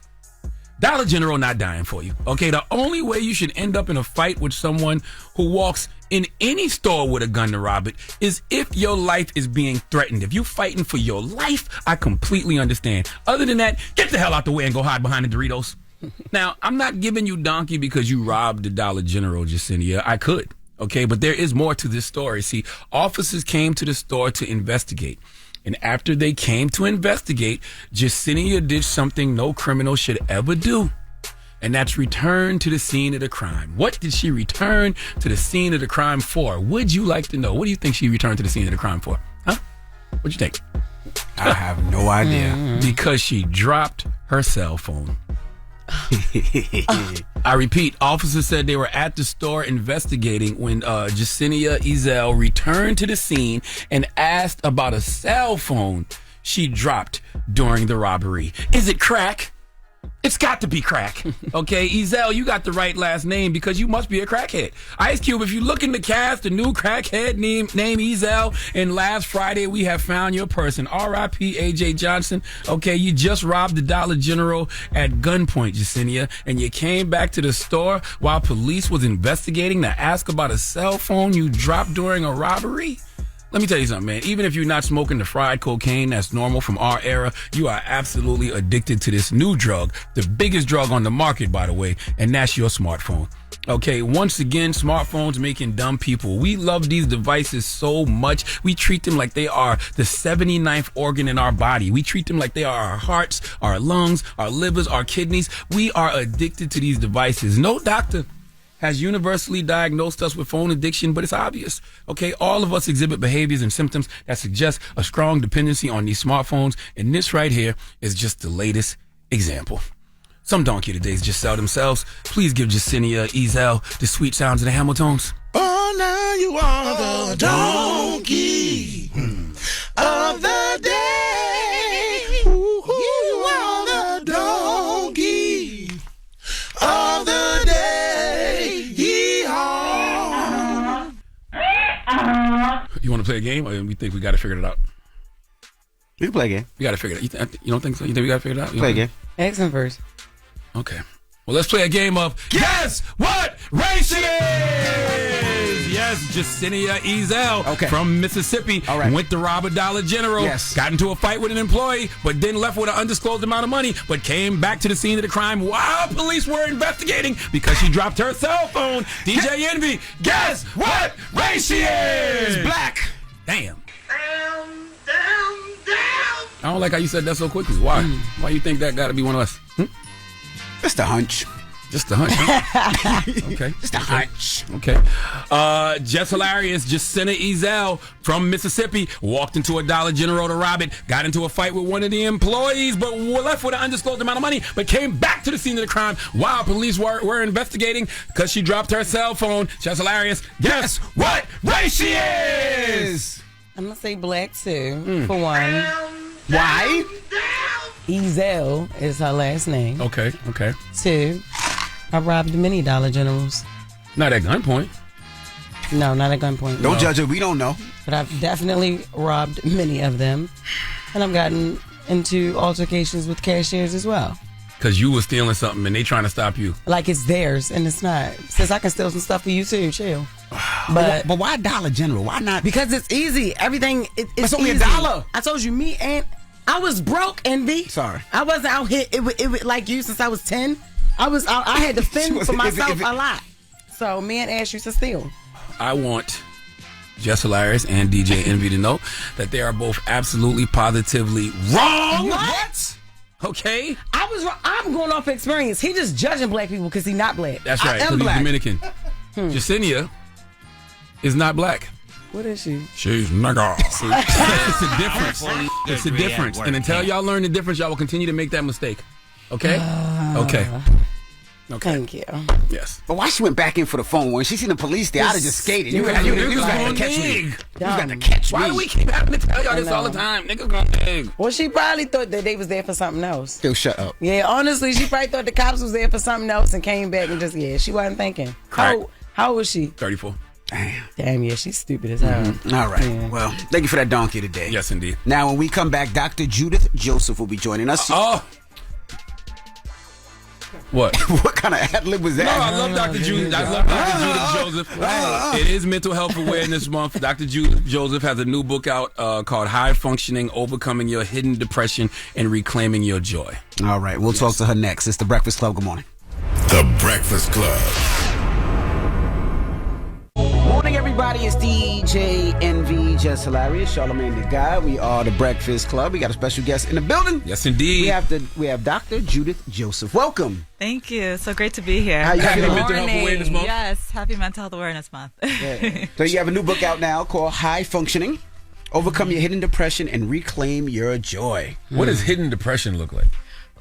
Dollar General not dying for you, okay? The only way you should end up in a fight with someone who walks in any store with a gun to rob it is if your life is being threatened. If you fighting for your life, I completely understand. Other than that, get the hell out the way and go hide behind the Doritos. Now, I'm not giving you donkey because you robbed the Dollar General, Jessenia. I could, okay? But there is more to this story. See, officers came to the store to investigate. And after they came to investigate, Jessenia did something no criminal should ever do. And that's return to the scene of the crime. What did she return to the scene of the crime for? Would you like to know? What do you think she returned to the scene of the crime for? Huh? What'd you think? I have no idea. Because she dropped her cell phone. I repeat, officers said they were at the store investigating when Jessenia Ezel returned to the scene and asked about a cell phone she dropped during the robbery. Is it crack? It's got to be crack. Okay, Ezel, you got the right last name because you must be a crackhead. Ice Cube, if you look in the cast, the new crackhead named Ezel, and last Friday we have found your person. R.I.P. AJ Johnson. Okay, you just robbed the Dollar General at gunpoint, Jessenia, and you came back to the store while police was investigating to ask about a cell phone you dropped during a robbery? Let me tell you something, man. Even if you're not smoking the fried cocaine that's normal from our era, you are absolutely addicted to this new drug, the biggest drug on the market, by the way, and that's your smartphone. Okay, once again, smartphones making dumb people. We love these devices so much. We treat them like they are the 79th organ in our body. We treat them like they are our hearts, our lungs, our livers, our kidneys. We are addicted to these devices. No doctor has universally diagnosed us with phone addiction, but it's obvious. Okay, all of us exhibit behaviors and symptoms that suggest a strong dependency on these smartphones, and this right here is just the latest Example. Some donkey todays just sell themselves. Please give Jacinia Ezel the sweet sounds of the Hamiltons. Oh, now you are the donkey of the day. You are the donkey of the day. Yee-haw. You want to play a game, or we think we got to figure it out? We can play a game. We got to figure it out. You don't think so? You think we got to figure it out? Play a game. Ask him first. Okay. Well, let's play a game of Guess What Race It Is? Yes, Jacinia Ezel from Mississippi went to rob a Dollar General, got into a fight with an employee, but then left with an undisclosed amount of money, but came back to the scene of the crime while police were investigating because she dropped her cell phone. DJ Envy, guess what race she is? Black. Damn. I don't like how you said that so quickly. Why? Why you think that got to be one of us? Just a hunch. Just a hunch. Huh? Okay. Just a hunch. Okay. Jess Hilarious, Jacinia Ezel from Mississippi, walked into a Dollar General to rob it, got into a fight with one of the employees, but were left with an undisclosed amount of money, but came back to the scene of the crime while police were investigating because she dropped her cell phone. Jess Hilarious, guess what race she is? I'm going to say black, too, for one. Why? Ezel is her last name. Okay. 2, I robbed many Dollar Generals. Not at gunpoint. No, not at gunpoint. Don't judge it. We don't know. But I've definitely robbed many of them. And I've gotten into altercations with cashiers as well. Because you were stealing something and they trying to stop you. Like it's theirs and it's not. Since I can steal some stuff for you too, chill. But why Dollar General? Why not? Because it's easy. Everything it's only easy. $1. I told you, me and I was broke, Envy. Sorry. I wasn't out here it like you since I was 10. I had to fend for myself a lot. So me and Ash used to steal. I want Jess Hilarious and DJ Envy to know that they are both absolutely positively wrong. What? Okay. I was wrong. I'm going off experience. He just judging black people because he's not black. That's right. I am black. He's Dominican. Jacinia is not black. What is she? She's nigga. It's a difference. It's a difference. And until y'all learn the difference, y'all will continue to make that mistake. Okay? Okay. Thank you. Yes. But why she went back in for the phone? When she seen the police there, I'd have just skated. You got to catch me. You got to catch me. Why do we keep having to tell y'all this all the time? Niggas gonna dig. Well, she probably thought that they was there for something else. Still shut up. Yeah, honestly, she probably thought the cops was there for something else and came back and just, she wasn't thinking. How old was she? 34. Damn, yeah, she's stupid as hell. All right. Yeah. Well, thank you for that donkey today. Yes, indeed. Now, when we come back, Dr. Judith Joseph will be joining us. What? What kind of ad-lib was that? No, I love Dr. Judith. I love Dr. Judith Joseph. It is Mental Health Awareness Month. Dr. Judith Joseph has a new book out called High Functioning, Overcoming Your Hidden Depression and Reclaiming Your Joy. All right. We'll talk to her next. It's The Breakfast Club. Good morning. The Breakfast Club. Morning, everybody. It's DJ NV, Jess Hilarious, Charlamagne the Guy. We are The Breakfast Club. We got a special guest in the building. Yes, indeed. We have Dr. Judith Joseph. Welcome. Thank you. So great to be here. How you Happy feeling? Mental Health Awareness Month. Yes, happy Mental Health Awareness Month. Yeah. So you have a new book out now called High Functioning, Overcome Your Hidden Depression and Reclaim Your Joy. What does hidden depression look like?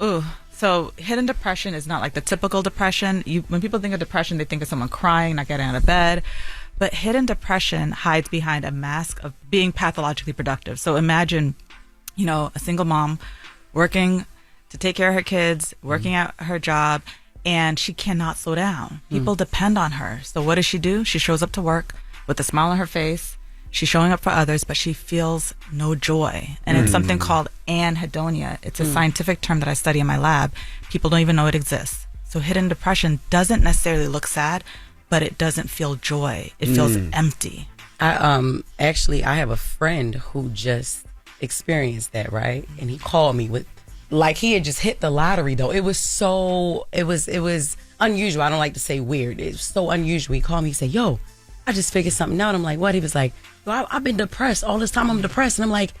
Ooh, so hidden depression is not like the typical depression. When people think of depression, they think of someone crying, not getting out of bed. But hidden depression hides behind a mask of being pathologically productive. So imagine, a single mom working to take care of her kids, working at her job, and she cannot slow down. People depend on her. So what does she do? She shows up to work with a smile on her face. She's showing up for others, but she feels no joy. And it's something called anhedonia. It's a scientific term that I study in my lab. People don't even know it exists. So hidden depression doesn't necessarily look sad, but it doesn't feel joy. It feels empty. I have a friend who just experienced that, right? And he called me with, like, he had just hit the lottery though. It was unusual. I don't like to say weird. It was so unusual. He called me, he said, yo, I just figured something out. I'm like, what? He was like, well, I've been depressed all this time. I'm depressed. And I'm like,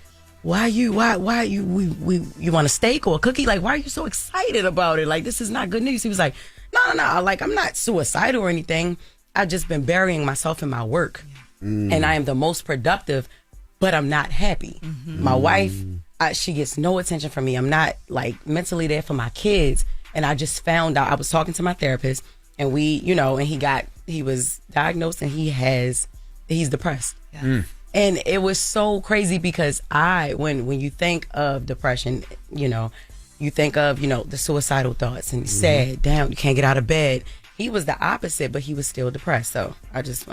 why you want a steak or a cookie? Like, why are you so excited about it? Like, this is not good news. He was like, no. Like, I'm not suicidal or anything. I've just been burying myself in my work. And I am the most productive, but I'm not happy. My wife, she gets no attention from me. I'm not like mentally there for my kids. And I just found out, I was talking to my therapist, and we, and he was diagnosed, and he's depressed. Yeah. And it was so crazy because when you think of depression, you think of, the suicidal thoughts and sad, down, you can't get out of bed. He was the opposite, but he was still depressed. So I just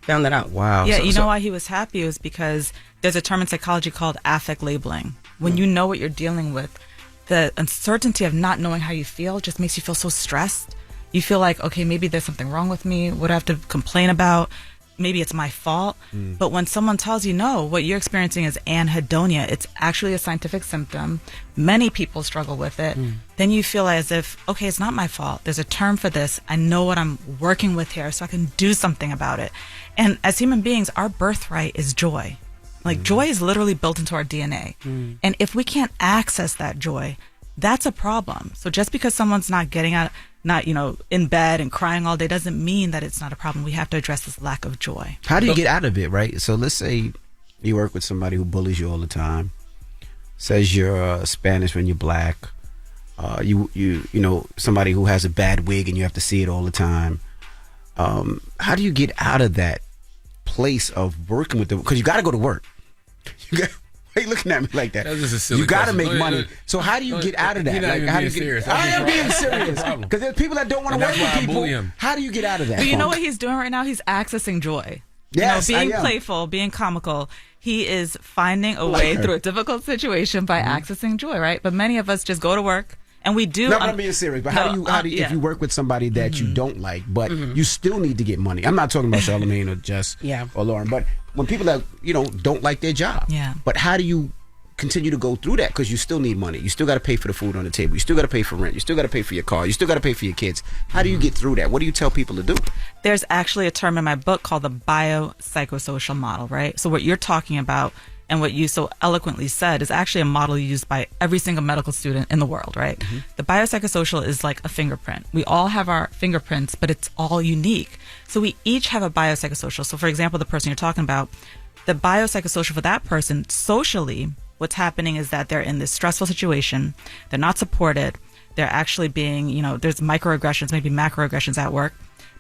found that out. Wow. Yeah, you know why he was happy? It was because there's a term in psychology called affect labeling. When you know what you're dealing with, the uncertainty of not knowing how you feel just makes you feel so stressed. You feel like, okay, maybe there's something wrong with me. What do I have to complain about? Maybe it's my fault. But when someone tells you, no, what you're experiencing is anhedonia, it's actually a scientific symptom. Many people struggle with it. Then you feel as if, okay, it's not my fault. There's a term for this. I know what I'm working with here, so I can do something about it. And as human beings, our birthright is joy. Like joy is literally built into our DNA. And if we can't access that joy, that's a problem. So just because someone's not getting out, in bed and crying all day doesn't mean that it's not a problem. We have to address this lack of joy. How do you get out of it, right? So let's say you work with somebody who bullies you all the time, says you're Spanish when you're black, somebody who has a bad wig and you have to see it all the time. How do you get out of that place of working with them? Because you got to go to work. Why are you looking at me like that? That was just a silly you got to question. make money. So how do you get out of that? You're not even how being do you serious. I am being serious. Because there's people that don't want to work with people. How do you get out of that? But you know what he's doing right now? He's accessing joy. Yes, being playful, being comical. He is finding a way through a difficult situation by accessing joy, right? But many of us just go to work. And we do. No, but I'm being serious. But how do you if you work with somebody that you don't like, but you still need to get money? I'm not talking about Charlamagne or Jess or Loren, but when people that don't like their job. Yeah. But how do you continue to go through that? Because you still need money. You still got to pay for the food on the table. You still got to pay for rent. You still got to pay for your car. You still got to pay for your kids. How do you get through that? What do you tell people to do? There's actually a term in my book called the biopsychosocial model, right? So what you're talking about and what you so eloquently said is actually a model used by every single medical student in the world, right? The biopsychosocial is like a fingerprint. We all have our fingerprints, but it's all unique. So we each have a biopsychosocial. So for example, the person you're talking about, the biopsychosocial for that person, socially, what's happening is that they're in this stressful situation. They're not supported. They're actually being, there's microaggressions, maybe macroaggressions at work.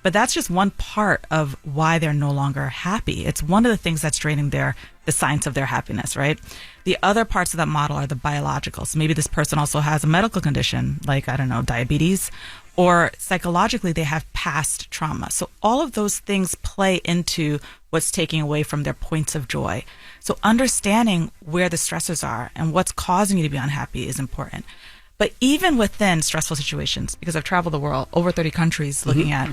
But that's just one part of why they're no longer happy. It's one of the things that's draining the science of their happiness, right? The other parts of that model are the biological. So maybe this person also has a medical condition, like, diabetes, or psychologically they have past trauma. So all of those things play into what's taking away from their points of joy. So understanding where the stressors are and what's causing you to be unhappy is important. But even within stressful situations, because I've traveled the world, over 30 countries, looking at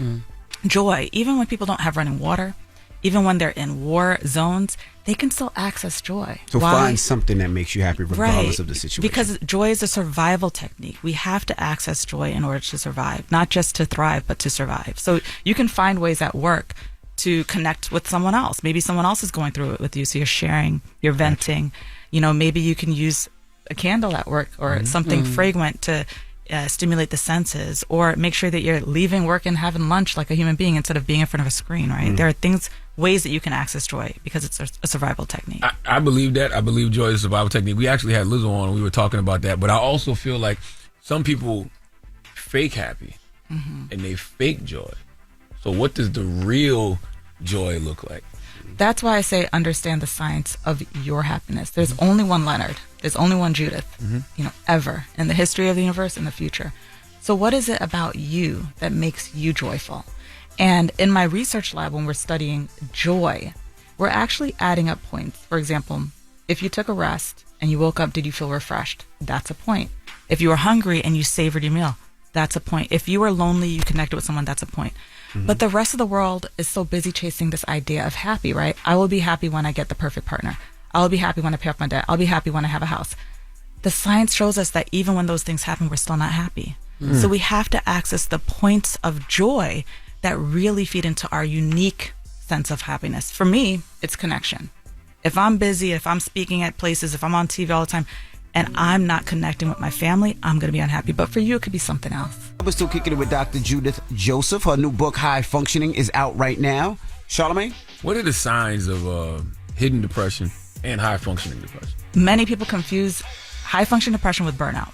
joy, even when people don't have running water, even when they're in war zones, they can still access joy. So find something that makes you happy regardless of the situation. Because joy is a survival technique. We have to access joy in order to survive, not just to thrive, but to survive. So you can find ways at work to connect with someone else. Maybe someone else is going through it with you, so you're sharing, you're venting. Maybe you can use a candle at work or something fragrant to stimulate the senses, or make sure that you're leaving work and having lunch like a human being instead of being in front of a screen, right? There are ways that you can access joy because it's a survival technique. I believe that. I believe joy is a survival technique. We actually had Lizzo on and we were talking about that, but I also feel like some people fake happy and they fake joy. So what does the real joy look like? That's why I say understand the science of your happiness. There's only one Leonard. There's only one Judith, ever in the history of the universe and the future. So what is it about you that makes you joyful? And in my research lab, when we're studying joy, we're actually adding up points. For example, if you took a rest and you woke up, did you feel refreshed? That's a point. If you were hungry and you savored your meal, that's a point. If you were lonely, you connected with someone, that's a point. But the rest of the world is so busy chasing this idea of happy, right? I will be happy when I get the perfect partner. I'll be happy when I pay off my debt. I'll be happy when I have a house. The science shows us that even when those things happen, we're still not happy. So we have to access the points of joy that really feed into our unique sense of happiness. For me, it's connection. If I'm busy, if I'm speaking at places, if I'm on TV all the time, and I'm not connecting with my family, I'm going to be unhappy. But for you, it could be something else. We're still kicking it with Dr. Judith Joseph. Her new book, High Functioning, is out right now. Charlamagne? What are the signs of hidden depression and high functioning depression? Many people confuse high functioning depression with burnout.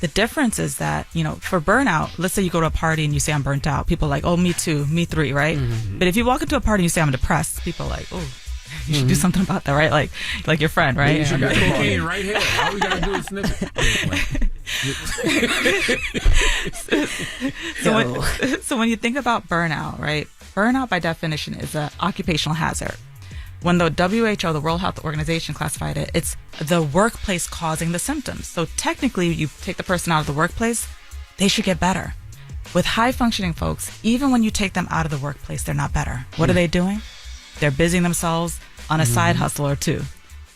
The difference is that, for burnout, let's say you go to a party and you say I'm burnt out. People are like, oh, me too, me three, right? But if you walk into a party and you say I'm depressed, people are like, oh, you should do something about that, right? Like your friend, right? You should got cocaine right here. All we gotta do is snip it. So when you think about burnout, right? Burnout by definition is an occupational hazard. When the WHO, the World Health Organization, classified it, it's the workplace causing the symptoms. So technically, you take the person out of the workplace, they should get better. With high functioning folks, even when you take them out of the workplace, they're not better. What are they doing? They're busying themselves on a side hustle or two.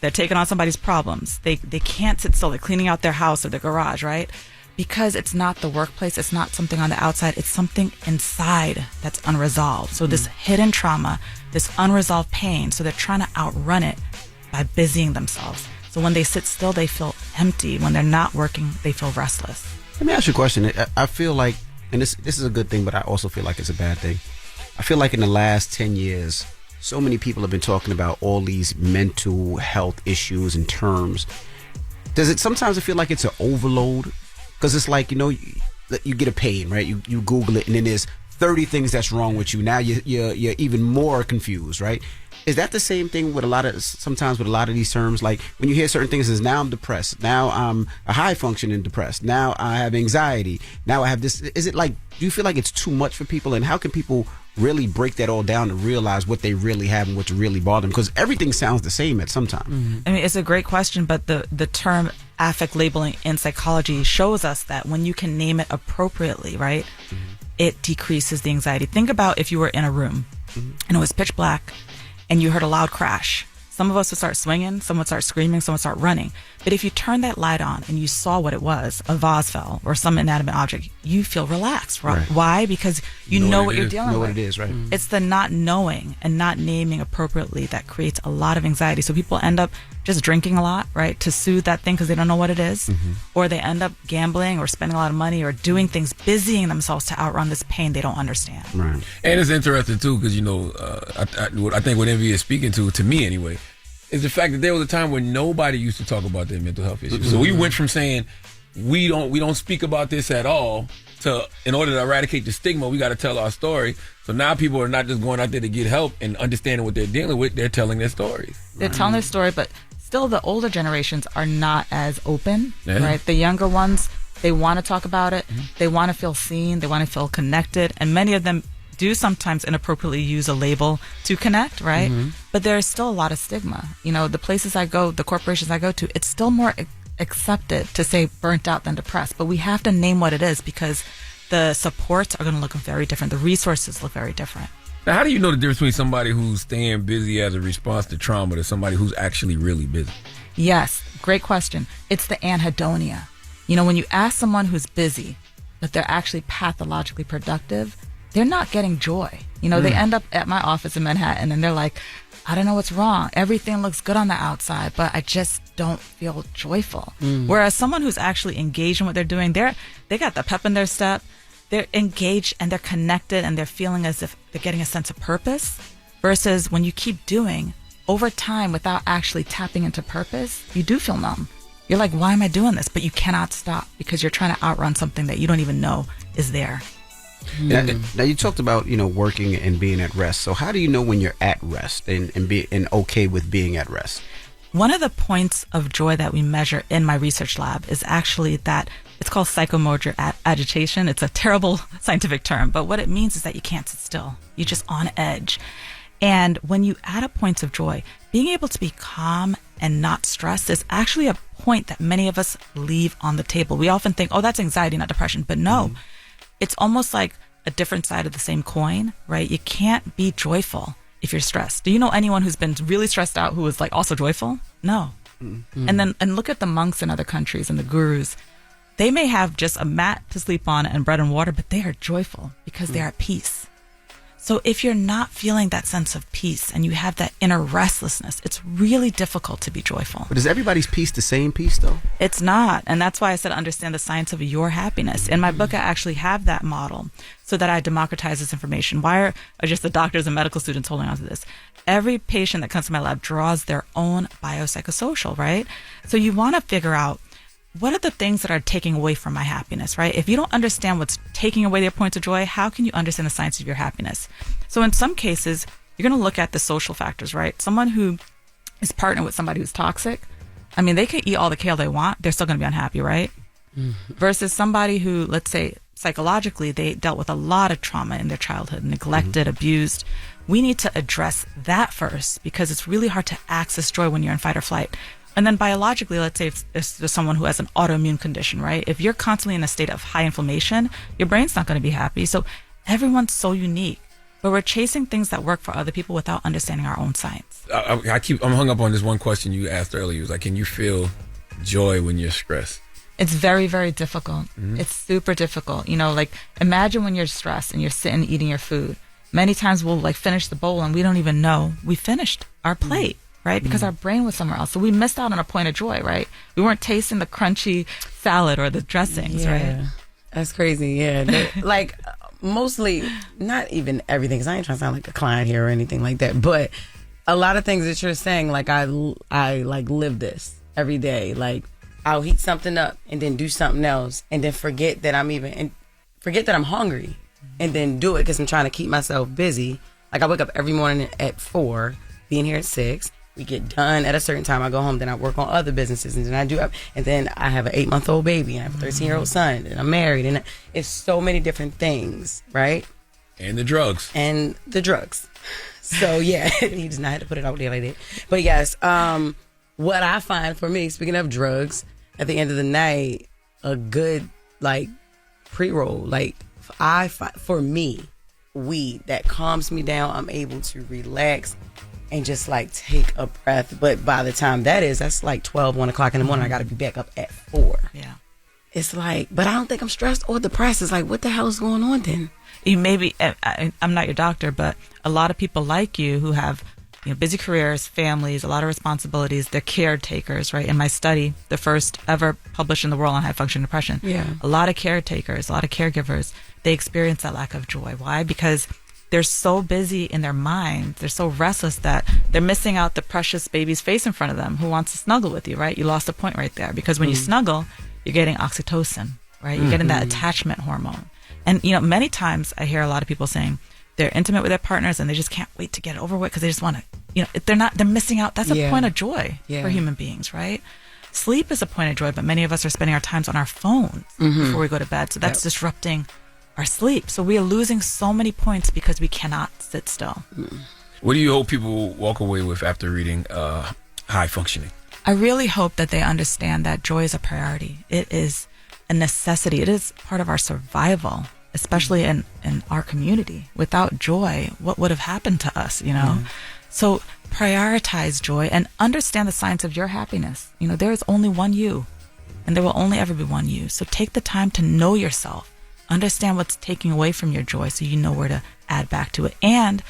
They're taking on somebody's problems. They can't sit still. They're cleaning out their house or their garage, right? Because it's not the workplace. It's not something on the outside. It's something inside that's unresolved. So this hidden trauma, this unresolved pain. So they're trying to outrun it by busying themselves. So when they sit still, they feel empty. When they're not working, they feel restless. Let me ask you a question. I feel like, and this is a good thing, but I also feel like it's a bad thing. I feel like in the last 10 years, so many people have been talking about all these mental health issues and terms. Does it sometimes feel like it's an overload? Because it's like, you get a pain, right? You Google it, and then there's 30 things that's wrong with you. Now you're even more confused, right? Is that the same thing with sometimes with a lot of these terms? Like when you hear certain things, it says, now I'm depressed. Now I'm a high functioning depressed. Now I have anxiety. Now I have this. Is it like, do you feel like it's too much for people? And how can people really break that all down to realize what they really have and what's really bothering them? Because everything sounds the same at some time. I mean, it's a great question, but the term affect labeling in psychology shows us that when you can name it appropriately, right, it decreases the anxiety. Think about if you were in a room and it was pitch black and you heard a loud crash. Some of us would start swinging, some would start screaming, some would start running. But if you turn that light on and you saw what it was, a vase fell or some inanimate object, you feel relaxed. Right? Why? Because you know what you're dealing with. Know what it is, right? It's the not knowing and not naming appropriately that creates a lot of anxiety. So people end up just drinking a lot, right, to soothe that thing because they don't know what it is. Or they end up gambling or spending a lot of money or doing things, busying themselves to outrun this pain they don't understand. Right. And it's interesting, too, because, I think what Envy is speaking to me anyway, is the fact that there was a time when nobody used to talk about their mental health issues. So we went from saying we don't speak about this at all to, in order to eradicate the stigma, we got to tell our story. So now people are not just going out there to get help and understanding what they're dealing with, they're telling their stories. They're telling their story, but still the older generations are not as open, right? The younger ones, they want to talk about it. They want to feel seen. They want to feel connected. And many of them do sometimes inappropriately use a label to connect, right? But there is still a lot of stigma. The places I go, the corporations I go to, it's still more accepted to say burnt out than depressed. But we have to name what it is because the supports are going to look very different. The resources look very different. Now, how do you know the difference between somebody who's staying busy as a response to trauma to somebody who's actually really busy? Yes, great question. It's the anhedonia. When you ask someone who's busy, but they're actually pathologically productive, they're not getting joy. They end up at my office in Manhattan and they're like, I don't know what's wrong. Everything looks good on the outside, but I just don't feel joyful. Whereas someone who's actually engaged in what they're doing, they got the pep in their step. They're engaged and they're connected and they're feeling as if they're getting a sense of purpose. Versus when you keep doing over time without actually tapping into purpose, you do feel numb. You're like, why am I doing this? But you cannot stop because you're trying to outrun something that you don't even know is there. Now you talked about working and being at rest. So how do you know when you're at rest and okay with being at rest? One of the points of joy that we measure in my research lab is actually that it's called psychomotor agitation. It's a terrible scientific term, but what it means is that you can't sit still. You're just on edge. And when you add up points of joy, being able to be calm and not stressed is actually a point that many of us leave on the table. We often think, oh, that's anxiety, not depression. But no, it's almost like a different side of the same coin, right? You can't be joyful if you're stressed. Do you know anyone who's been really stressed out who is like also joyful? No. And look at the monks in other countries and the gurus. They may have just a mat to sleep on and bread and water, but they are joyful because they're at peace. So if you're not feeling that sense of peace and you have that inner restlessness, it's really difficult to be joyful. But is everybody's peace the same peace, though? It's not. And that's why I said understand the science of your happiness. In my book, I actually have that model so that I democratize this information. Why are just the doctors and medical students holding on to this? Every patient that comes to my lab draws their own biopsychosocial, right? So you want to figure out, what are the things that are taking away from my happiness, right? If you don't understand what's taking away their points of joy, how can you understand the science of your happiness? So in some cases, you're going to look at the social factors, right? Someone who is partnered with somebody who's toxic, I mean, they can eat all the kale they want, they're still going to be unhappy, right? Mm-hmm. Versus somebody who, let's say, psychologically, they dealt with a lot of trauma in their childhood, neglected, abused. We need to address that first because it's really hard to access joy when you're in fight or flight. And then biologically, let's say if there's someone who has an autoimmune condition, right? If you're constantly in a state of high inflammation, your brain's not going to be happy. So everyone's so unique, but we're chasing things that work for other people without understanding our own science. I'm hung up on this one question you asked earlier. It was like, can you feel joy when you're stressed? It's very, very difficult. Mm-hmm. It's super difficult. You know, like imagine when you're stressed and you're sitting eating your food. Many times we'll like finish the bowl and we don't even know we finished our plate. Right? Because our brain was somewhere else. So we missed out on a point of joy, right? We weren't tasting the crunchy salad or the dressings, right? That's crazy, yeah. Like, mostly, not even everything, because I ain't trying to sound like a client here or anything like that, but a lot of things that you're saying, like, I like, live this every day. Like, I'll heat something up and then do something else and then forget that I'm hungry and then do it because I'm trying to keep myself busy. Like, I wake up every morning at 4, being here at 6. We get done at a certain time. I go home, then I work on other businesses, and then and then I have an 8-month-old baby, and I have a 13-year-old son, and I'm married, and it's so many different things, right? And the drugs. So yeah, he does not have to put it out there like that. But yes, what I find for me, speaking of drugs, at the end of the night, a good like pre-roll, like for me, weed that calms me down. I'm able to relax and just like take a breath. But by the time that's like 12, 1 o'clock in the morning. I got to be back up at 4. Yeah. It's like, but I don't think I'm stressed or depressed. It's like, what the hell is going on then? You maybe, I'm not your doctor, but a lot of people like you who have busy careers, families, a lot of responsibilities, they're caretakers, right? In my study, the first ever published in the world on high functioning depression, a lot of caretakers, a lot of caregivers, they experience that lack of joy. Why? Because they're so busy in their mind, they're so restless that they're missing out the precious baby's face in front of them who wants to snuggle with you, right? You lost a point right there because when you snuggle, you're getting oxytocin, right? You're getting that attachment hormone. And, many times I hear a lot of people saying they're intimate with their partners and they just can't wait to get it over with because they just want to, they're missing out. That's a point of joy for human beings, right? Sleep is a point of joy, but many of us are spending our times on our phones before we go to bed. So that's disrupting our sleep. So we are losing so many points because we cannot sit still. What do you hope people walk away with after reading High Functioning? I really hope that they understand that joy is a priority. It is a necessity. It is part of our survival, especially in our community. Without joy, what would have happened to us, So prioritize joy and understand the science of your happiness. There is only one you, and there will only ever be one you. So take the time to know yourself. Understand what's taking away from your joy so you know where to add back to it. And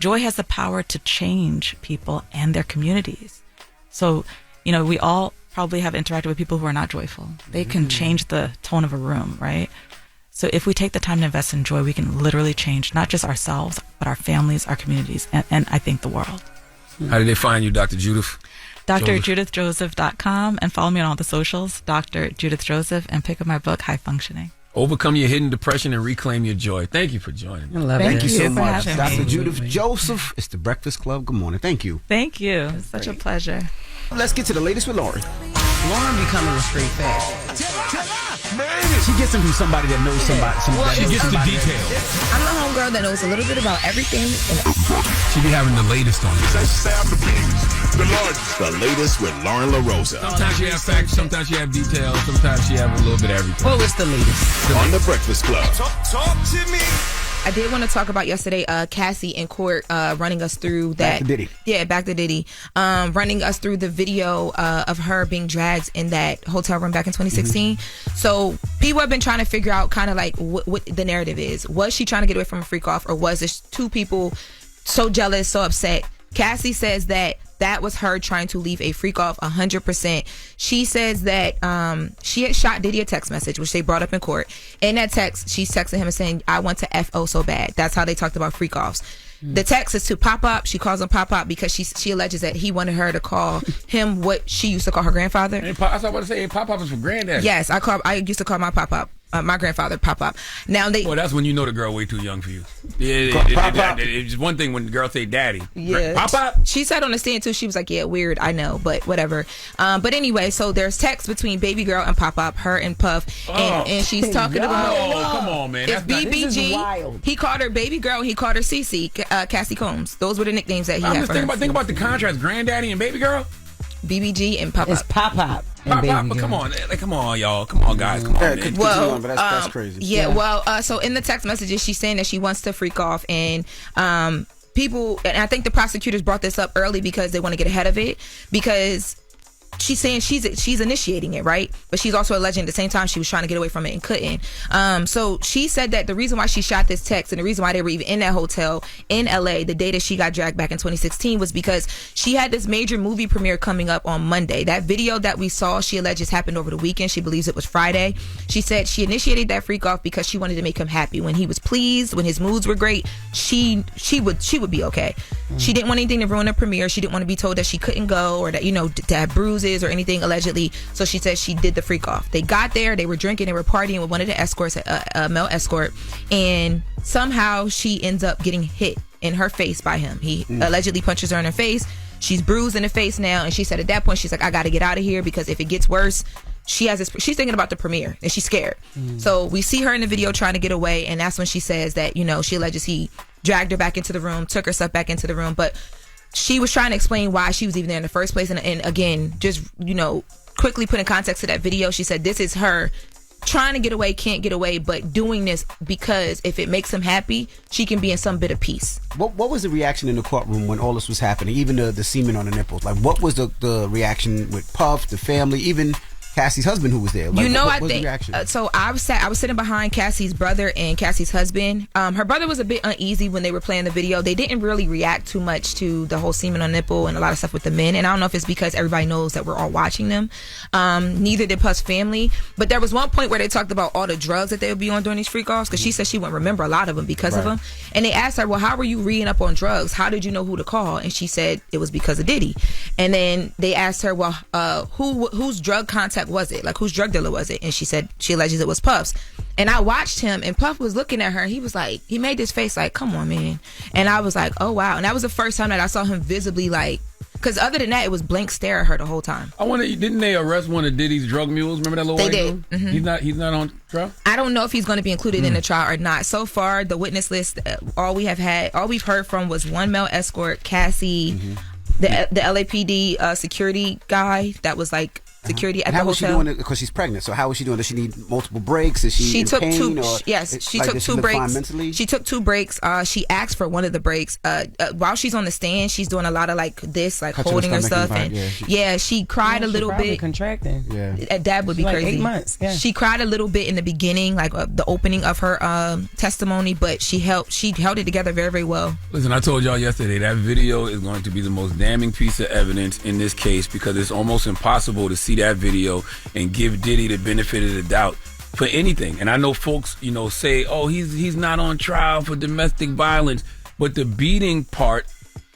joy has the power to change people and their communities. So, we all probably have interacted with people who are not joyful. They can change the tone of a room, right? So if we take the time to invest in joy, we can literally change not just ourselves, but our families, our communities, and I think the world. How did they find you, Dr. Judith? DrJudithJoseph.com, and follow me on all the socials, Dr. Judith Joseph, and pick up my book, High Functioning. Overcome your hidden depression and reclaim your joy. Thank you for joining me. Thank you so much. Dr. Judith Joseph. It's the Breakfast Club. Good morning. Thank you. Thank you. It's such a pleasure. Let's get to the latest with Loren. Loren becoming a straight fact. She gets them from somebody that knows somebody. She gets the details. I'm the homegirl that knows a little bit about everything. She be having the latest on you. The latest with Lauren LoRosa. Sometimes you have facts, sometimes you have details, sometimes you have a little bit of everything. Well, it's the latest. On the Breakfast Club. Talk to me. I did want to talk about yesterday, Cassie in court running us through that. Back to Diddy. Yeah, back to Diddy. Running us through the video of her being dragged in that hotel room back in 2016. So people have been trying to figure out kind of like what the narrative is. Was she trying to get away from a freak off, or was it two people so jealous, so upset? Cassie says that was her trying to leave a freak off 100%. She says that she had shot Diddy a text message, which they brought up in court. In that text, she's texting him and saying, I want to F-O so bad. That's how they talked about freak offs. The text is to Pop-Up. She calls him Pop-Up because she alleges that he wanted her to call him what she used to call her grandfather. I was about to say, Pop-Up is for granddaddy. Yes, I used to call my Pop-Up. My grandfather, Pop-Up. Now well, that's when you know the girl way too young for you. It's one thing when the girl say daddy. Yeah. Pop-Up. She said on the stand too, she was like, yeah, weird, I know, but whatever. But anyway, so there's text between Baby Girl and Pop-Up, her and Puff, and she's talking about. Oh, come on, man. It's BBG. He called her Baby Girl, he called her Cece, Cassie Combs. Those were the nicknames that he had for her. Think about the contrast, Granddaddy and Baby Girl. BBG and Pop-Up. It's Pop-Up. Pop, but come on, y'all. Come on, guys. Come on, man. Well, but that's crazy. Yeah, well, so in the text messages, she's saying that she wants to freak off, and people, and I think the prosecutors brought this up early because they want to get ahead of it, because she's saying she's initiating it, right? But she's also alleging at the same time she was trying to get away from it and couldn't. So she said that the reason why she shot this text and the reason why they were even in that hotel in LA the day that she got dragged back in 2016 was because she had this major movie premiere coming up on Monday. That video that we saw, she alleges happened over the weekend. She believes it was Friday. She said she initiated that freak off because she wanted to make him happy. When he was pleased, when his moods were great, she would be okay. She didn't want anything to ruin the premiere. She didn't want to be told that she couldn't go or that, to have bruises or anything allegedly. So she said she did the freak off. They got there, they were drinking, they were partying with one of the escorts, a male escort, and somehow she ends up getting hit in her face by him. He allegedly punches her in her face. She's bruised in the face now, and she said at that point she's like, I gotta get out of here because if it gets worse, she's thinking about the premiere and she's scared. So we see her in the video trying to get away, and that's when she says that she alleges he dragged her back into the room, took her stuff back into the room, but she was trying to explain why she was even there in the first place. And again, just, quickly put in context to that video, she said this is her trying to get away, can't get away, but doing this because if it makes him happy, she can be in some bit of peace. What was the reaction in the courtroom when all this was happening? Even the semen on the nipples. Like, what was the reaction with Puff, the family, even Cassie's husband who was there? Like, I think so. I was sitting behind Cassie's brother and Cassie's husband. Her brother was a bit uneasy when they were playing the video. They didn't really react too much to the whole semen on nipple and a lot of stuff with the men. And I don't know if it's because everybody knows that we're all watching them. Neither did Puff's family. But there was one point where they talked about all the drugs that they would be on during these freak offs, because she said she wouldn't remember a lot of them because of them. And they asked her, well, how were you reading up on drugs? How did you know who to call? And she said it was because of Diddy. And then they asked her, well, whose drug contact was it? Like, whose drug dealer was it? And she said she alleges it was Puff's. And I watched him, and Puff was looking at her. He was like, he made this face like, come on, man. And I was like, oh, wow. And that was the first time that I saw him visibly, like, because other than that, it was blank stare at her the whole time. I wonder, didn't they arrest one of Diddy's drug mules? Remember that little white dude? Mm-hmm. He's not on trial? I don't know if he's going to be included in the trial or not. So far, the witness list, all we've heard from was one male escort, Cassie, the LAPD security guy that was like security at the hotel. How was she doing it? Because she's pregnant. So how was she doing? Does she need multiple breaks? Is she in took pain, two. Or Yes, she like, took two breaks. Mentally? She took 2 breaks. She asked for one of the breaks. While she's on the stand, she's doing a lot of like this, like holding her stuff, and she cried a little bit. Contracting. Yeah, that would be like crazy. 8 months. Yeah. She cried a little bit in the beginning, like the opening of her testimony, but she held it together very, very well. Listen, I told y'all yesterday that video is going to be the most damning piece of evidence in this case, because it's almost impossible to see that video and give Diddy the benefit of the doubt for anything. And I know folks, say, oh, he's not on trial for domestic violence, but the beating part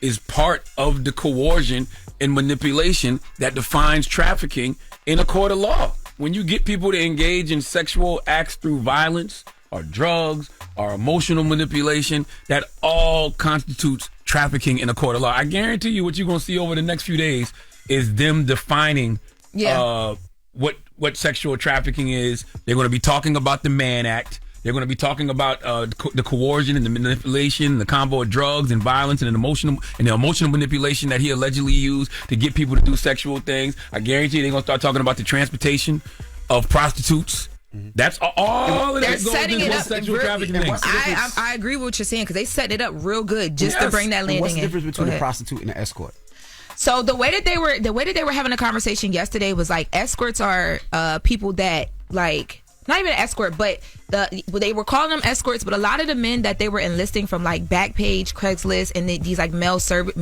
is part of the coercion and manipulation that defines trafficking in a court of law. When you get people to engage in sexual acts through violence or drugs or emotional manipulation, that all constitutes trafficking in a court of law. I guarantee you what you're going to see over the next few days is them defining what sexual trafficking is. They're going to be talking about the Mann Act. They're going to be talking about the coercion and the manipulation, the combo of drugs and violence and the emotional manipulation that he allegedly used to get people to do sexual things. I guarantee you they're going to start talking about the transportation of prostitutes That's all of They're that goes setting into it a up. sexual trafficking thing. I agree with what you're saying because they set it up real good just to bring that landing in. What's the difference between Go a ahead. prostitute and an escort? So the way that they were having a conversation yesterday was like escorts are people that like not even an escort, but they were calling them escorts, but a lot of the men that they were enlisting from like Backpage, Craigslist, and these like male service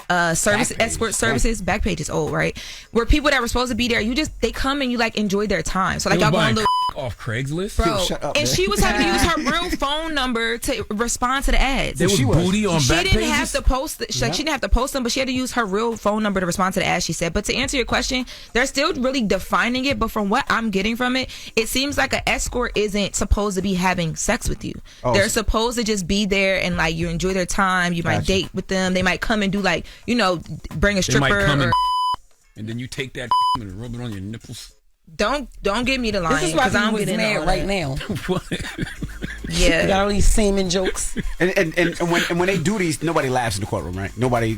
escort services. Backpage is old, right? Were people that were supposed to be there. They come and you like enjoy their time. So like y'all going off Craigslist, bro. Shut up, and man. she was having to use her real phone number to respond to the ads. There was booty on She Backpages? didn't have to post. She didn't have to post them, but she had to use her real phone number to respond to the ads. She said. But to answer your question, they're still really defining it. But from what I'm getting from it, it seems like an escort isn't supposed to be having sex with you. They're supposed to just be there and like you enjoy their time. You might date with them. They might come and do like bring a stripper. They might come or, and then you take that and rub it on your nipples. Don't give me the line. This is why I don't was get mad into right that. now. Yeah, You got all these semen jokes. And when they do these, nobody laughs in the courtroom, right? Nobody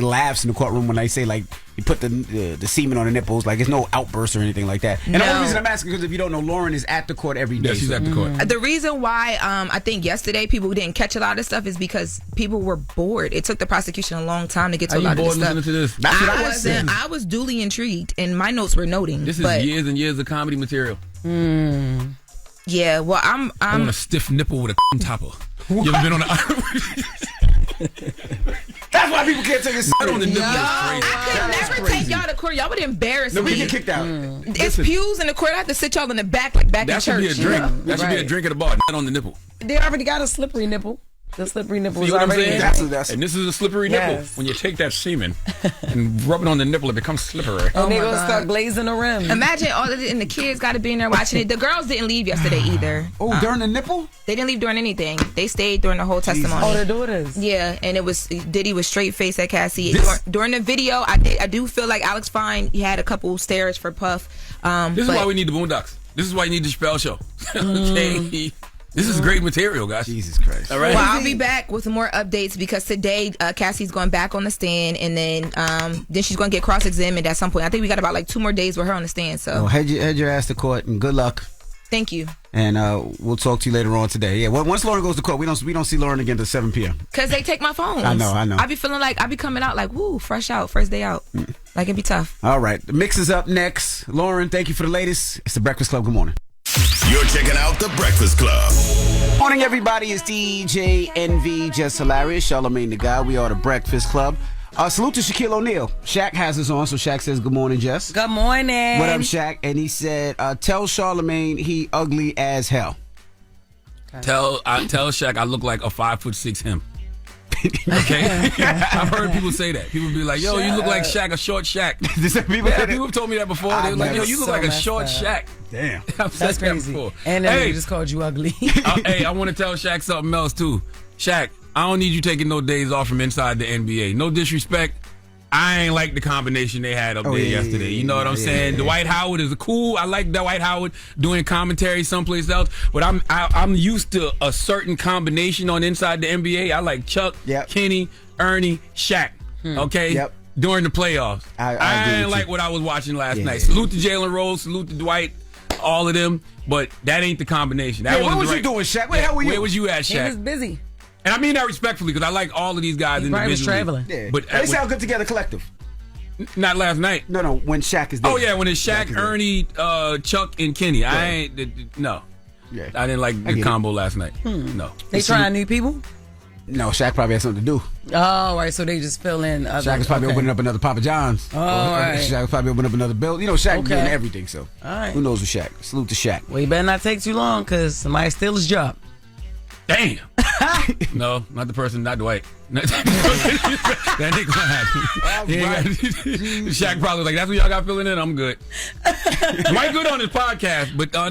laughs in the courtroom when they say like you put the semen on the nipples. Like there's no outburst or anything like that. And the only reason I'm asking because if you don't know, Loren is at the court every day. Yeah, she's at the court. The reason why I think yesterday people didn't catch a lot of stuff is because people were bored. It took the prosecution a long time to get to a lot of this stuff. Listening to this? That's what I I was saying. wasn't. I was duly intrigued, and my notes were noting. This is but, years and years of comedy material. Yeah, well, I'm I want a stiff nipple with a topper. You ever been on That's why people can't take it Right on the nipple. I could never take y'all to court. Y'all would embarrass No, me. we get kicked out. It's pews in the court. I have to sit y'all in the back like back That in should be church. a drink. Yeah. That should be a Right. drink at a bar. Not on the nipple. They already got a slippery nipple. The slippery nipple See is what I'm already saying? there. And this is a slippery nipple. Yes. When you take that semen and rub it on the nipple, it becomes slippery. And they my gonna God. start glazing the rim. Imagine all of it, and the kids got to be in there watching it. The girls didn't leave yesterday either. Oh, during the nipple? They didn't leave during anything. They stayed during the whole testimony. Oh, their daughters. Yeah, and it was Diddy was straight face at Cassie. During the video, I do feel like Alex Fine, he had a couple stares for Puff. This is why we need the Boondocks. This is why you need the Chappelle Show. Okay. This is great material, guys. Jesus Christ. All right. Well, I'll be back with more updates because today Cassie's going back on the stand, and then she's going to get cross-examined at some point. I think we got about like 2 more days with her on the stand. So Well, head your ass to court and good luck. thank you. And we'll talk to you later on today. Yeah, once Loren goes to court, we don't see Loren again until 7 p.m. Because they take my phones. I know. I be feeling like I be coming out like, woo, fresh out, first day out. Like it'd be tough. All right, the mix is up next. Loren, thank you for the latest. It's the Breakfast Club. Good morning. You're checking out The Breakfast Club. Morning, everybody. It's DJ NV, Jess Hilarious, Charlamagne the Guy. We are The Breakfast Club. Salute to Shaquille O'Neal. Shaq has us on, so Shaq says, good morning, Jess. Good morning. What up, Shaq? And he said, tell Charlamagne he ugly as hell. Tell Shaq I look like a 5'6" him. Okay, I've heard people say that. People be like, "Yo, you look like Shaq, a short Shaq." people have told me that before. They were like, "Yo, you look like a short Shaq." Damn, I've said That's that crazy. before. And then Hey, they just called you ugly. I want to tell Shaq something else too. Shaq, I don't need you taking no days off from inside the NBA. No disrespect. I ain't like the combination they had up there yesterday. You know what I'm saying? Dwight Howard is cool. I like Dwight Howard doing commentary someplace else. But I'm used to a certain combination on inside the NBA. I like Chuck, Kenny, Ernie, Shaq. Okay? Yep. During the playoffs. I agree ain't with like you. what I was watching last night. Salute to Jalen Rose. Salute to Dwight. All of them. But that ain't the combination. That Hey, what wasn't was the you doing, Shaq? Where the hell were you? Where was you at, Shaq? He was busy. And I mean that respectfully because I like all of these guys He probably was individually. traveling. Yeah. But they sound good together collective. Not last night. No, when Shaq is there. Oh yeah, when it's Shaq, is there. Ernie, Chuck, and Kenny. I ain't no. Yeah. I didn't like the combo last night. No. They trying new people? No, Shaq probably had something to do. Oh, right. So they just fill in. Shaq is probably opening up another Papa John's. Oh, right. Shaq was probably opening up another build. You know, Shaq Okay. doing everything, so All right. who knows with Shaq. Salute to Shaq. Well, you better not take too long because somebody steal his job. Damn. No, not the person, not Dwight. That ain't gonna happen. He ain't got- Shaq probably like, that's what y'all got filling in. I'm good. Dwight good on his podcast, but I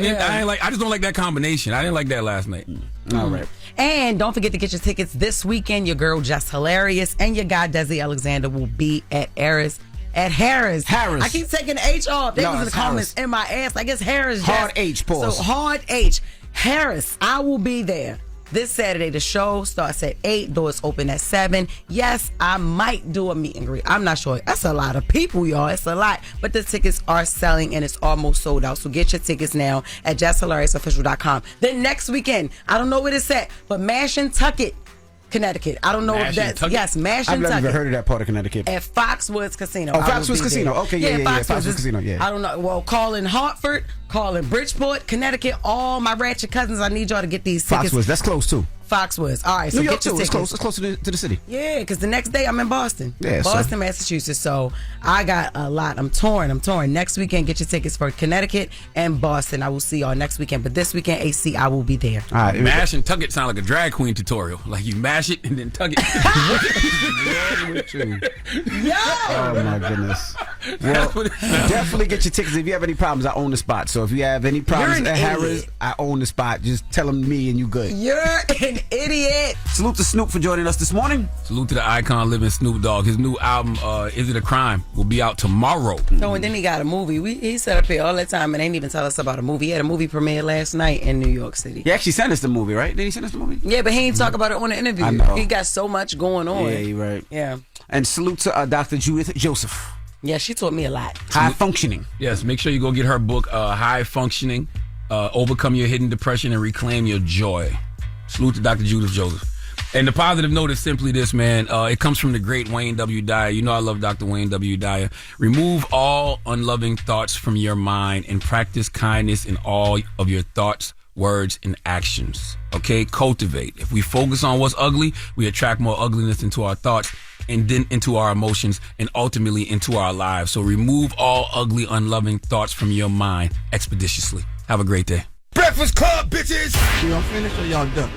just don't like that combination. I didn't like that last night. All right. And don't forget to get your tickets this weekend. Your girl Jess Hilarious and your guy Desi Alexander will be at Harris. Harris. I keep taking the H off. They No, was in the it's comments Harris. in my ass. I guess Harris. Hard Jess. H, pause. So hard H. Harris. I will be there. this Saturday. The show starts at 8. Doors open at 7. Yes, I might do a meet and greet. I'm not sure. That's a lot of people, y'all. It's a lot. But the tickets are selling and it's almost sold out. So get your tickets now at JessHilariousofficial.com. Then next weekend, I don't know where it's at, but Mashantucket, Connecticut. I don't know if that's... Yes, Mashantucket. I've never heard of that part of Connecticut. At Foxwoods Casino. Oh, Foxwoods Casino. Okay, yeah. Foxwoods Casino, yeah. I don't know. Well, call in Hartford, call in Bridgeport, Connecticut. All my ratchet cousins, I need y'all to get these tickets. Foxwoods, that's close too. Foxwoods. All right, so New York get your too. tickets. It's close to the city. Yeah, because the next day I'm in Boston. Yeah, Boston, Massachusetts. So I got a lot. I'm torn. Next weekend, get your tickets for Connecticut and Boston. I will see y'all next weekend. But this weekend, AC, I will be there. All right. Mash and tug it sound like a drag queen tutorial. Like you mash it and then tug it. Yo! Oh my goodness. Well, definitely get your tickets. If you have any problems, I own the spot. So if you have any problems at Harris, I own the spot. Just tell them me and you good. You're an idiot. Salute to Snoop for joining us this morning. Salute to the icon living Snoop Dogg. His new album, Is It a Crime, will be out tomorrow. No, and then he got a movie. He set up here all the time and ain't even tell us about a movie. He had a movie premiere last night in New York City. He actually sent us the movie, right? Did he send us the movie? Yeah, but he ain't talk about it on the interview. I know. He got so much going on. Yeah, you're right. Yeah. And salute to Dr. Judith Joseph. Yeah, she taught me a lot. High Functioning. Yes, make sure you go get her book, High Functioning, Overcome Your Hidden Depression and Reclaim Your Joy. Salute to Dr. Judith Joseph. And the positive note is simply this, man. It comes from the great Wayne W. Dyer. You know I love Dr. Wayne W. Dyer. Remove all unloving thoughts from your mind and practice kindness in all of your thoughts, words, and actions. Okay? Cultivate. If we focus on what's ugly, we attract more ugliness into our thoughts and then into our emotions and ultimately into our lives. So remove all ugly, unloving thoughts from your mind expeditiously. Have a great day. Breakfast Club, bitches! Y'all finished or y'all done?